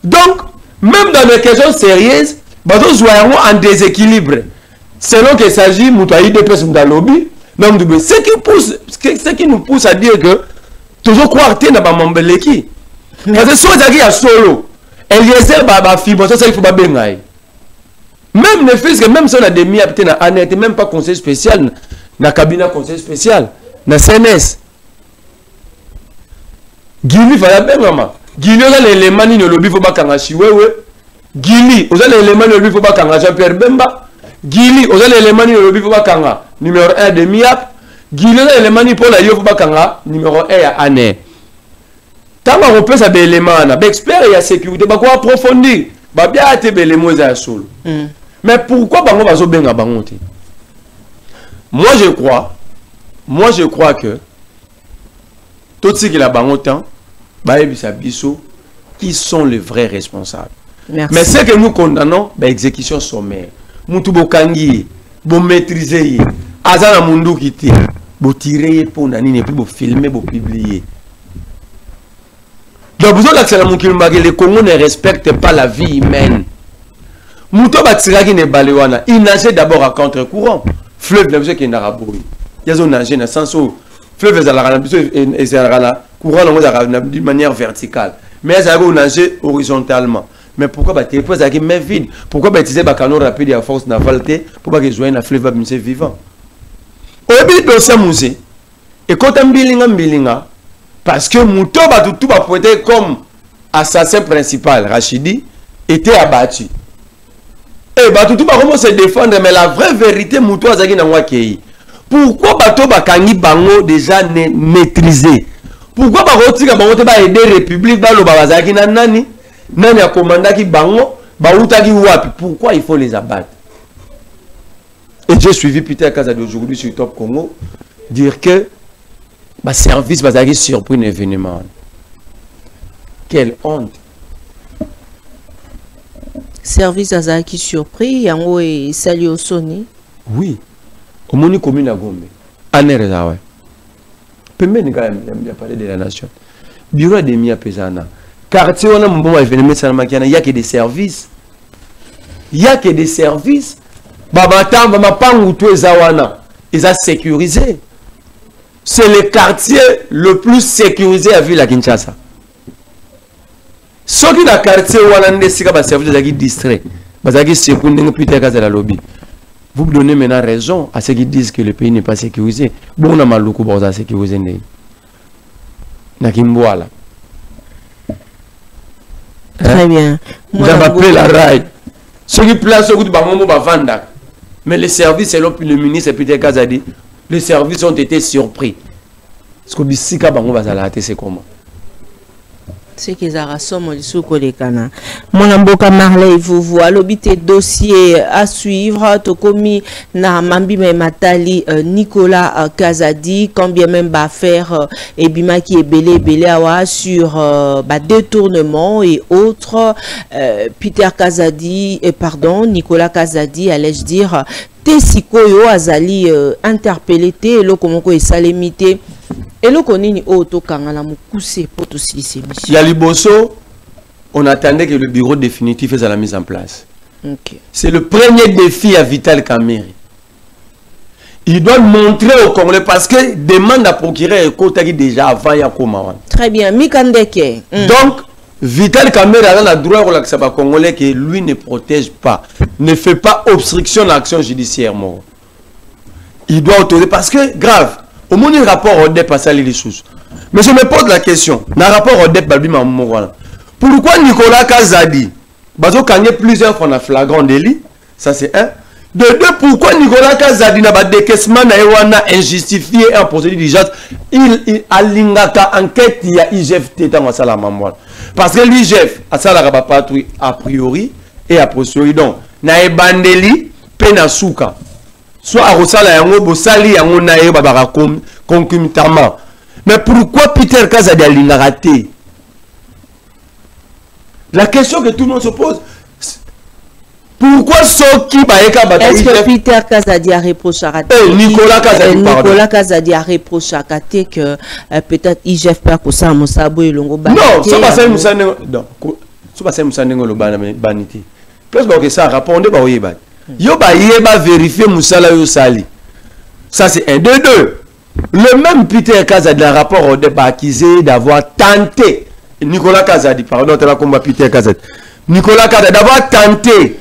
Donc, même dans les questions sérieuses, ils sont en déséquilibre. Selon qu'il s'agit de l'UDPS dans le lobby, ce qui nous pousse à dire que toujours croire que tu n'as pas Mambeleki. Parce que si on a solo, Eliezer Baba Fibre, ça il faut pas bien. Même ne fait que même si on a des mis à n'était même pas conseil spécial, na cabinet conseil spécial, na CNS. Guili fallait bien maman. Guili on a l'élément ni le lobby faut pas kangachi wewe. Guili on a l'élément ni le lobby faut pas kangachi Jean-Pierre Bemba. Guili on a l'élément ni le lobby faut pas kanga numéro 1 de MIAP. Guili on a l'élément ni pour la yo faut pas kanga numéro 1 à année. Tant qu'on peut ça des éléments na expert et à sécurité ba quoi approfondir. Ba bien te bele moza solo. Mais pourquoi bango bazo benga bango te? Moi je crois que tout ce qui la bango temps qui sont les vrais responsables. Merci. Mais ce que nous condamnons, exécution sommaire. Moutou bokangi, bo maîtriser, azana mundu kiti, bo tirer pour nani pour filmer, pour publier. Donc vous avez les Congos ne respectent pas la vie humaine. Moutou batiraki ne balewana, il nageait d'abord à contre-courant. Fleuve ne qui n'a pas boui. Il y a un nagé dans le sens où fleuve courant d'une manière verticale. Mais il y a un nager horizontalement. Mais pourquoi tu poses avec main vide? Pourquoi tu utilises un canon rapide et à force navale pour que tu un fleuve vivant? Au début de ce musée, et quand tu bilinga, parce que Mouto tout va pointer comme assassin principal, Rachidi, était abattu. Et tout va comment se défendre, mais la vraie vérité, Mouto a zagi na wakei. Pourquoi Bato Bakangi Bango déjà maîtrisé? Pourquoi Bato Bango ba aider République Balo Babazaki Nani? Nani a commandé qui Bango, Baoutaki Wapi? Pourquoi il faut les abattre? Et j'ai suivi Peter Kazadi aujourd'hui sur Top Congo dire que le service Bazaki surpris un événement. Quelle honte! Service Azaki surpris, Yango et Salio Sony. Oui. Au monde commune à Gombe. Anereza ouais. Pembe ni quand même il a parlé de la nation. Bureau de Mia Pesana. Quartier on a mon bon événement Salamakiana, il y a que des services. Il y a que des services. Baba Tamba Mapangu tout Zawana. Ils ont sécurisé. C'est le quartier le plus sécurisé à ville à Kinshasa. Ceux qui dans le quartier où on a des services qui distrait. Bazaki sécurisé plus tard que la lobby. Vous me donnez maintenant raison à ceux qui disent que le pays n'est pas sécurisé. Bon, on a mal au coup pour sécuriser. Nakimboala. Très bien. Vous avez appelé la raille. Ceux qui placent au bout de Bangomo Bavanda. Mais les services, selon le ministre Peter Kazadi, les services ont été surpris. Ce que dit Bango Bazalate, c'est comment? C'est qu'ils ont rassemblé les sous-collègues. Mon amboka Marley, vous voyez, l'obité dossier à suivre. Tokomi na Mambi Matali Nicolas Kazadi, combien même va faire et bima qui est belé awa sur détournement et autres. Peter Kazadi, pardon, Nicolas Kazadi, allais-je dire, Tessikoyo Azali interpellé, le komoko et salémité. Et le konini auto kangala mukuse pour tout ces missions. Yaliboso, on attendait que le bureau définitif fasse la mise en place. Okay. C'est le premier défi à Vital Kamerhe. Il doit montrer au Congolais parce que demande à procurer un quota qui déjà avant Yakomawan. Très bien, Mikandeke. Donc, Vital Kamerhe a le droit au Congolais que lui ne protège pas, ne fait pas obstruction à l'action judiciaire. Il doit autoriser parce que, grave. Au moins, il rapport au DEP à ça, les choses. Mais je me pose la question. Dans le rapport au DEP, Pourquoi Nicolas Kazadi bazo gagné plusieurs fois dans flagrant délit? Ça c'est un. De deux, pourquoi Nicolas Kazadi n'a pas décaissement na injustifié un procédé d'urgence? Il a l'ingaka enquête il y a IGF dans la salle mamoine. Parce que l'IGF a ça la patrouille a priori et a posteriori. Donc na ebandeli pena souka. Soit à Rosala yango bosali yango na ye babara concomitamment. Mais pourquoi Peter Kazadi a l'ingaraté? La question que tout le monde se pose, pourquoi ceux qui est-ce que Peter Kazadi a reproché à Nicolas Kazadi a reproché à Kate que peut-être IGF peut accuser Moussabo et Longo Banité? Non, ça va c'est Moussa non, ça va c'est Moussa Nengo Banité. Parce que ça répondait ba oyeba. Yo ba yeba vérifier Moussa la yo sali. Ça c'est un de deux. Le même Peter Kazadi a rapport au débat accusé d'avoir tenté Nicolas Kazadi, pardon, tu as combat Peter Kazadi. Nicolas Kazadi d'avoir tenté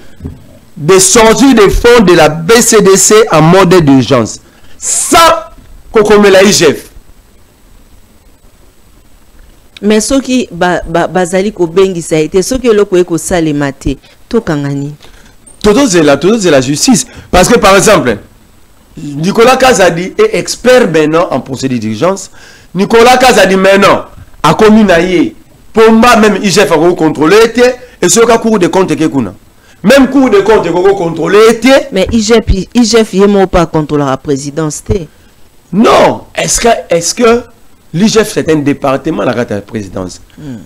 de sortir des fonds de la BCDC en mode d'urgence. Ça, comme la IGF. Mais ce qui bazali ko bengi ça a été ce que le ko sale maté to kangani. Tout c'est la justice parce que par exemple Nicolas Kazadi est expert maintenant en procédure d'urgence. Nicolas Kazadi maintenant a commis naïe Pomba même IGF a contrôlé et ce cas cours de compte que kuna. Même cours de compte que contrôlé mais IGF yemo pas contrôler la présidence té. Non, est-ce que l'IGF c'est un département la présidence.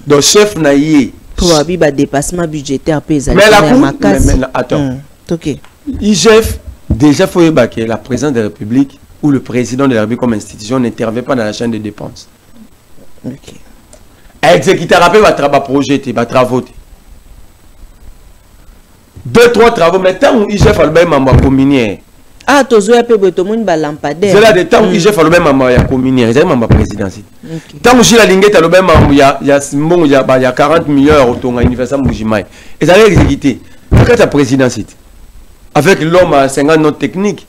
Donc chef naïe pour un dépassement budgétaire paysan. Mais la cour mais attends. OK. IGF déjà faut évacuer la présidence de la République ou le président de la République comme institution n'intervient pas dans la chaîne de dépenses. OK. Exécuter rappel va projet va travaux. 2-3 travaux mais tant où IGF a le même membre communier. Ah tozo ya pe boto moun ba lampadaire. C'est là de temps où IGF a le même membre communier, c'est membre présidentiel. Tant où Gilles Lingette a le même membre il y a 40 millions au ton anniversaire Mujimai. Et ça a exécuté. Quand la présidentielle avec l'homme à 50 notes techniques.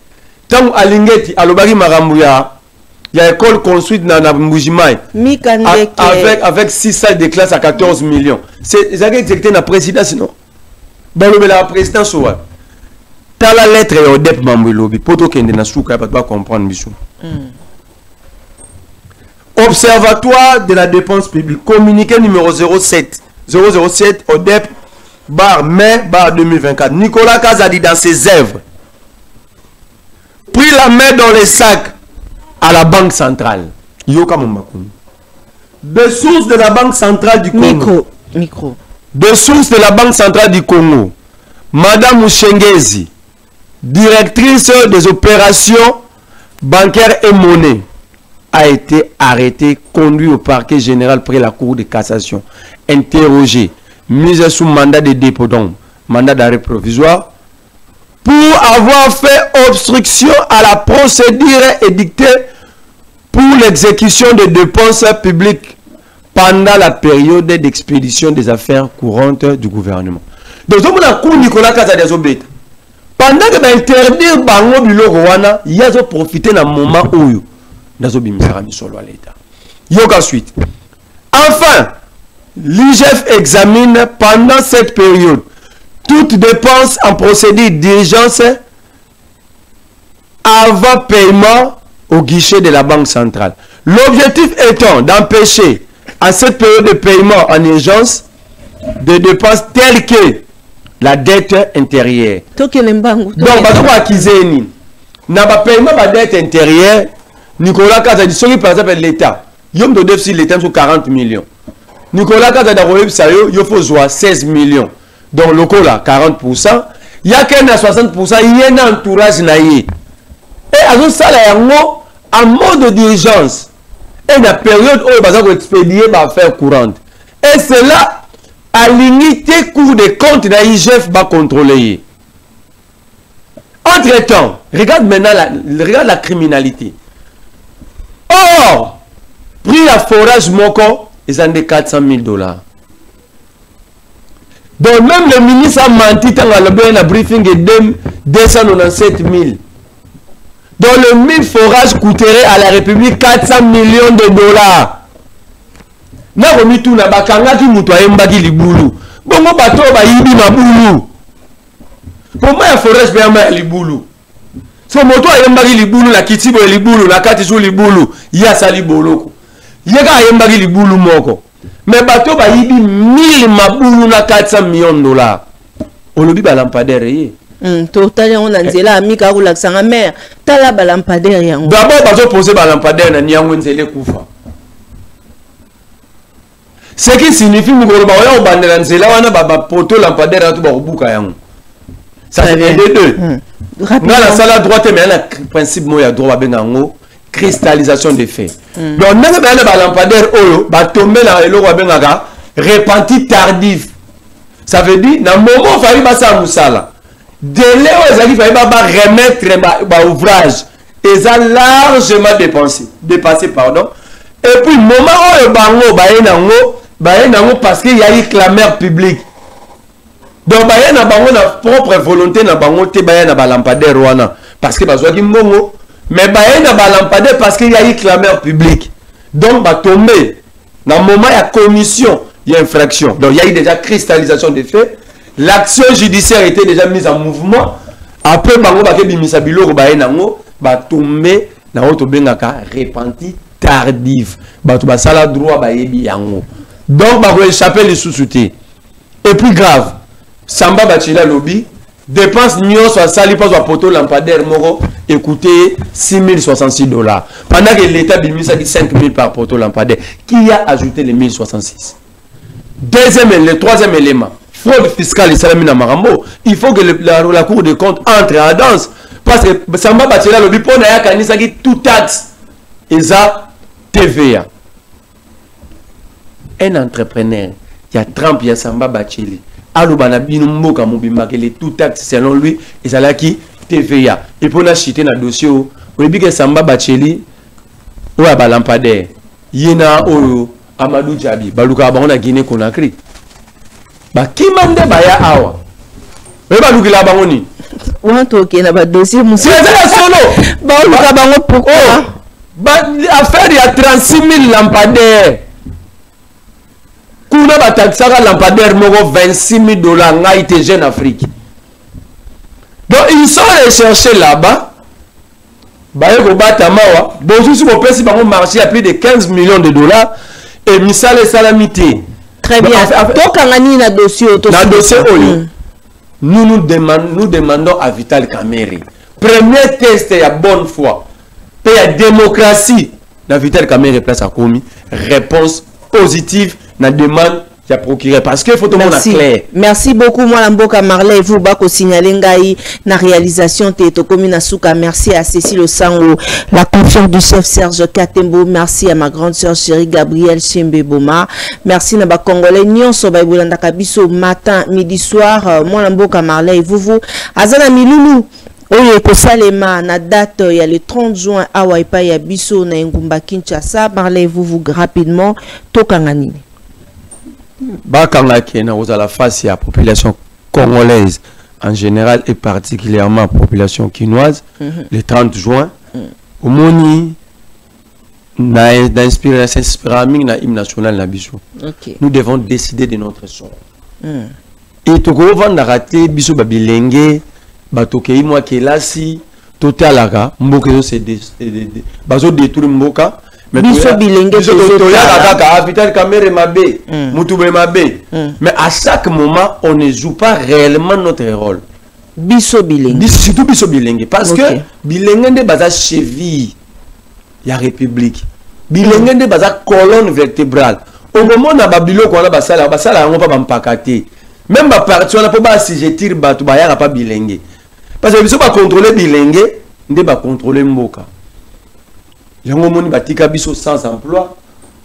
Tant où Lingette a le bari marambuya il y a une école construite dans Mujimai avec 6 salles de classe à 14 millions. C'est ça qui exécuté la présidence non. La présidence soit. T'as la lettre et au dep mambelobi. Poto kende na souka pas comprendre bisou. Observatoire de la dépense publique. Communiqué numéro 007 au dep bar mai bar 2024. Nicolas Kazadi dans ses œuvres pris la main dans les sacs à la banque centrale. Yoka Momakuni. Des sources de la banque centrale du Congo. Micro. Des sources de la banque centrale du Congo. Madame Mouchengezi, directrice des opérations bancaires et monnaie, a été arrêtée, conduite au parquet général près la cour de cassation, interrogée, mise sous mandat de dépôt, donc mandat d'arrêt provisoire, pour avoir fait obstruction à la procédure édictée pour l'exécution des dépenses publiques pendant la période d'expédition des affaires courantes du gouvernement. Donc, on a cours Nicolas Kazadi pendant que interdire bango biloko wana, il y a profité dans moment où nazo bimisara misolo à l'État. Yoka suite. Enfin, l'IGF examine pendant cette période toute dépense en procédure d'urgence avant paiement au guichet de la Banque centrale. L'objectif étant d'empêcher à cette période de paiement en urgence des dépenses telles que la dette intérieure. Donc, n'a pas paiement de dette intérieure. Nicolas Kazadi, celui par exemple l'État, il y a un déficit l'État sur 40 millions. Nicolas Kazadi, il faut 16 millions. Donc, le coup là, 40%. Il y a qu'un à 60%, il y a un entourage naïe. Et à ce salaire, en mode d'urgence, et la période où il va expédier ma affaire courante. Et cela a limité cours de compte de l'IGF va contrôler. Entre-temps, regarde maintenant regarde la criminalité. Or, prix à forage Moko, ils ont des $400 000. Donc même le ministre a menti dans le briefing de 297 000. Donc le 1000 forages coûterait à la République $400 millions. na komi tuna bakanga ki muto ayembaki libulu bongo bato bayibi mabulu pour moi il faut respecter ma libulu so moto ayembaki libulu na kitibo libulu na kati su libulu ya sali boloko yeka ayembaki libulu moko mais bato bayibi 1000 mabulu na 400 millions de dollars olobi ba lampadaire ye total on a nzela amika ko laksanga mère tala ba lampadaire yango d'abord bazo poser ba lampadaire na nyango nzele kufa. Ce qui signifie que nous avons bandera nzela wana baba poto lampadaire tout ba buka yango. Ça c'est les deux. Dans la salle droite mais un principe moya droit bengango cristallisation des faits. Donc nanga ba lampadaire oyo ba tomber na eloko bengaka repenti tardif. Ça veut dire na moment fali ba sa musala. Délai aux avis fali ba remettre ba ouvrage et a largement dépassé pardon. Et puis moment oyo bango ba nango parce qu'il y a eu clameur publique. Donc ba na bango na propre volonté na bango te ba na ba lampadaire wana parce que bazwa ki mbongo mais ba na ba lampadaire parce qu'il y a eu clameur publique. Donc ba tomber na moment ya commission il y a infraction. Donc il y a eu déjà cristallisation des faits. L'action judiciaire était déjà mise en mouvement. Après bango ba ke bimisa biloko ba nango ba tomber na auto bengaka repenti tardif. Ba to ba sala droit ba yebi yango. Donc ba ko échapper les sous-soutés. Et puis grave, Samba Bachila lobby dépense nyos à sali pas au poteau lampadaire moro écoutez $6066 pendant que l'état bimisa dit 5000 par poteau lampadaire qui a ajouté les 1066. Deuxième et le troisième élément, fraude fiscale et salamina marambo, il faut que la Cour des comptes entre en danse parce que Samba Bachila lobby pour na kanisa qui tout taxe et ça TVA. Un entrepreneur, il y a Trump, il y a Samba Bacheli. Alubana binumbo kamubima que les tout taxes selon lui et ça là qui TVA. Et pour la chiter dans le dossier, on dit que Samba Bacheli ou à Balampadaire, Yena ou Amadou Djabi, Baluka Abana Guinée Conakry. Bah qui mande baya awa? Mais Baluka la Bangoni. On a toqué dans le dossier, monsieur. C'est ça solo. Baluka Bango pourquoi? Bah affaire il y a 36 000 lampadaires. Kuna bataxaka lampadaire moko $26 000 nga ite Jeune Afrique. Donc ils sont allés chercher là-bas. Baye ko batamawa, bonjour si vous pèse bango marché à plus de $15 millions et misale salamité. Très bien. Donc on a dossier oyo. Nous demandons à Vital Kamerhe. Premier test ya bonne foi. Et la démocratie dans Vital Kamerhe place à commis réponse positive. Na demande ya procureur parce que faut tout le monde clair. Merci beaucoup moi Mboka Marley vous bako signaler ngai na réalisation teto commune Souka. Merci à Cécile Osango, la confiance du chef Serge Katembo. Merci à ma grande sœur chérie Gabrielle Chembeboma. Merci na ba congolais nyonso ba bolanda kabiso matin midi soir moi Mboka Marley vous azana milulu oyo ekosalema na date il y a le 30 juin awa epa ya biso na Ngumba Kinshasa. Marley vous rapidement tokangani. Bakanga qui est à la face de la population congolaise en général et particulièrement la population quinoise le 30 juin au moni d'inspiration na hymne national na biso. Nous devons décider de notre sort. Et to ko vanda raté biso babilenge batokei moi kelasi totalaka mboka se bazo détruire mboka. Mais à chaque moment, on ne joue pas réellement notre rôle. Surtout biso bilingue. Parce que bilingue de base cheville, il y a république. Bilingue de base colonne vertébrale. Au moment où on a babilo qu'on a basala, on va pas m'pakater. Même ma partie on a pas si je tire batu ba ya pas bilingue. Parce que biso pas contrôler bilingue, on va contrôler mboka. Yango moni batika biso sans emploi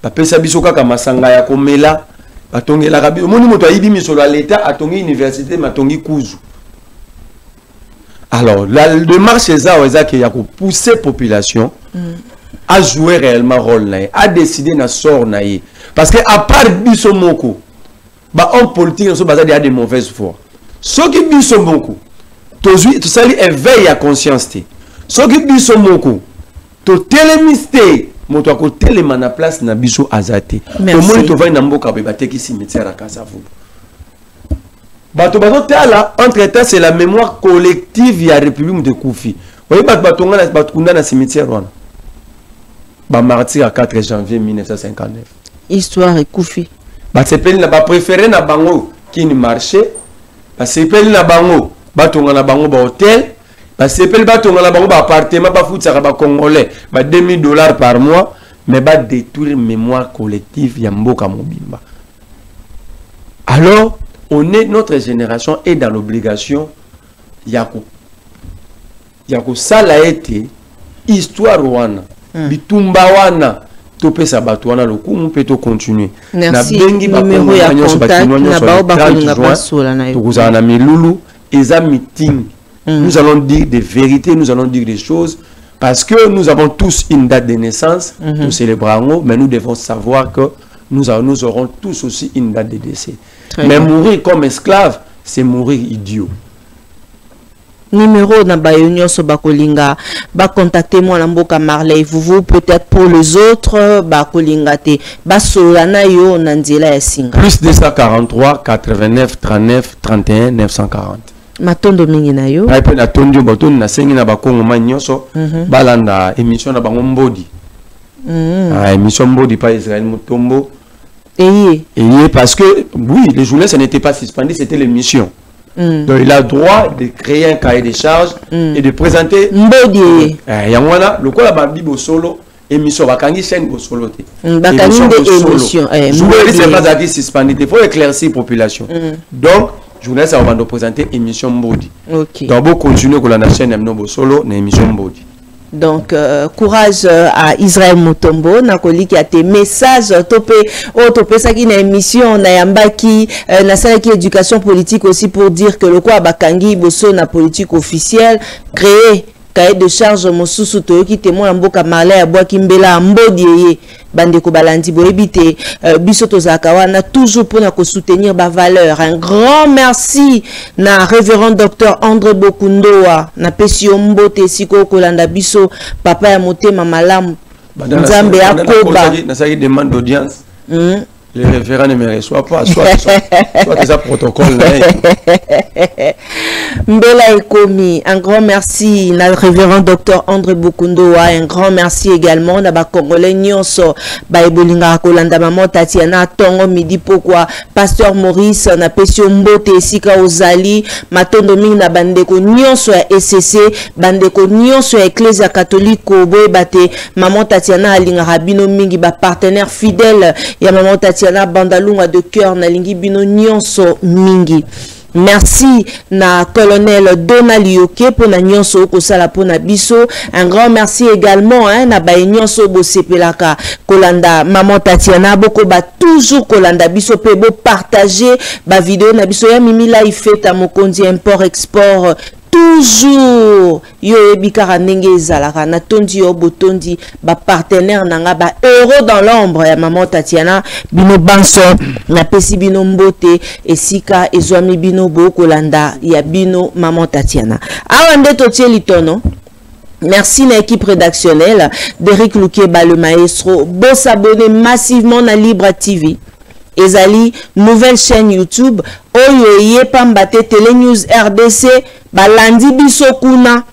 bapesa biso kaka masanga ya komela batongela kabi moni moto ayibi misolo à l'état atongi université matongi kuzu. Alors la démarche eza que ya ko pousser population à jouer réellement rôle na à décider na sort na ye parce que à part biso moko ba en politique so bazali a de mauvaise foi so ki biso moko to sali éveil à conscience te so ki biso moko to télémiste moto ko telema na place na biso azate Merci. Comment to va na mboka be bateki cimetière à Kasavubu bato tala entre temps c'est la mémoire collective ya République de Koufi voyez bato ngana bato kunda na cimetière wana ba martyr à 4 janvier 1959 histoire et Koufi ba sepeli na ba préféré na bango qui ni marché ba sepeli na bango bato ngana bango ba hôtel ba sepeli bato ngana bango ba appartement ba futsaka ba congolais ba $2000 par mois mais ba détruire mémoire collective ya mboka mobimba. Alors notre génération est dans l'obligation yako ça a été histoire wana bitumba wana to pesa bato wana lokumu pe to continuer na bengi ba numéro ya contact na ba bakolinga basola na yo to na milulu eza meeting. Nous allons dire des vérités, nous allons dire des choses parce que nous avons tous une date de naissance, nous célébrons, mais nous devons savoir que nous aurons tous aussi une date de décès. Mais mourir comme esclave, c'est mourir idiot. Numéro na bayonyo so bakolinga ba contacter moi na mboka Marley vous peut-être pour les autres bakolinga te basola na yo na nzela ya singa plus 243 89 39 31 940 matondo mingi na yo ay pe na tondio baton na sengi na bakongo manyoso balanda émission na bango mbodi émission mbodi pa Israël Mutombo et parce que oui les journées ça n'était pas suspendu c'était l'émission. Donc il a droit de créer un cahier de charges et de présenter mbodi yangwana lokola ba bibo solo émission bakangi chaîne bo solo te bakangi de émission journaliste c'est pas suspendu il faut éclaircir population donc journaliste va nous présenter émission mbodi donc bon continuer la chaîne Mnombo solo na émission mbodi. Donc courage à Israël Mutombo nakoli qui a tes messages topé ça qui na émission na yambaki na sala qui éducation politique aussi pour dire que le quoi bakangi boso na politique officielle créé cahier de charge mosusu to ki témoin mboka Marley abwa kimbela mbodi bandeko balandi boebite biso tozaka wana toujours pour na ko soutenir ba valeur. Un grand merci na révérend docteur André Bokundoa na pesio mbote siko kolanda biso papa ya motema malamu nzambe akoba na ça demande d'audience. Les référents ne me reçoivent pas, soit des protocoles. Mbela Ekomi, un grand merci na révérend docteur André Bokundoa, un grand merci également na ba Congolais nyonso ba ebolinga kolanda maman Tatiana Tongo midi pourquoi pasteur Maurice na pesio mbote esika ozali matondo mingi na bandeko nyonso ya SCC bandeko nyonso ya Ecclesia catholique boye bate maman Tatiana alinga rabino mingi ba partenaire fidèle ya maman Tatiana bandalunga de cœur na lingi bino nyonso mingi. Merci na colonel Donald Yoke pour na nyonso ko sala pour na biso. Un grand merci également na ba nyonso bo sepelaka kolanda maman Tatiana boko ba toujours kolanda biso pe bo partager ba vidéo na biso ya mimi live feta mokonzi import export toujours yo ebikara ndenge ezalaka na tondi yo botondi ba partenaire nanga ba euro dans l'ombre ya maman Tatiana bino banso na pesi bino mbote esika ezwami bino bo kolanda ya bino maman Tatiana awa nde totie litono. Merci à l'équipe rédactionnelle d'Eric Loukeba le maestro. Bon s'abonner massivement à Libra TV. Ezali nouvelle chaîne YouTube oyo yepambate Télé News RDC balandi biso kuna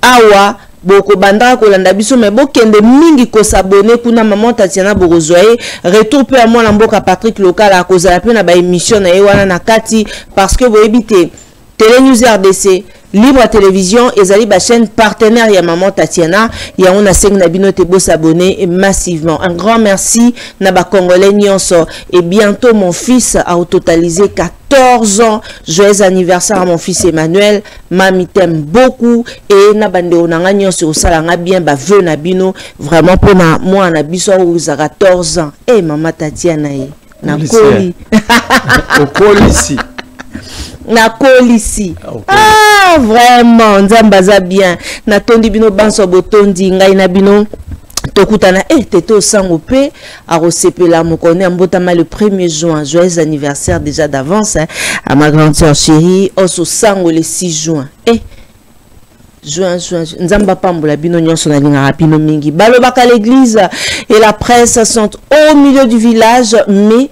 awa boko bandaka kolanda biso mais bokende mingi ko s'abonner kuna maman Tatiana Borozoye retour pe à moi na mboka Patrick Local a kozala pe na ba émission na wana na kati parce que boyebite Télé News RDC Libre Télévision ezali ba chaîne partenaire ya maman Tatiana ya on a seng na binote bo s'abonner massivement. Un grand merci na ba Congolais nyonso et bientôt mon fils a totalisé 14 ans. Joyeux anniversaire à mon fils Emmanuel. Mami t'aime beaucoup et na bande onanga nyonso osalanga bien ba vœu na bino vraiment pour na moi na biso ou 14 ans. Eh maman Tatiana na koli. Au koli ici. Na kolisi ah vraiment nzambaza bien na tondi bino banso botondi ngai na bino tokutana tete sango pe a resepela mokone mbotama le 1er juin. Joyeux anniversaire déjà d'avance à ma grande sœur chérie oso sango le 6 juin Juin. Nzamba pambola bino nyonso na linga bino mingi. Balobaka l'église et la presse sont au milieu du village, mais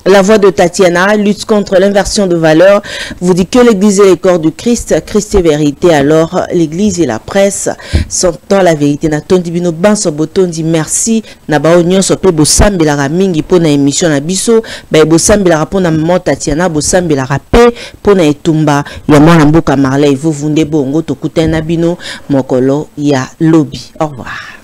la voix de Tatiana lutte contre l'inversion de valeurs. Vous dit que l'église est le corps du Christ, Christ est vérité. Alors l'église et la presse sont dans la vérité. Na tondi bino banso botondi merci. Na bao nyonso pe bosambela ra mingi po na émission na biso. Ba bosambela ra po na maman Tatiana, bosambela ra pe po na etumba ya mwana mboka Marley. Vous vunde bongo tokutana bino mokolo ya lobby. Au revoir.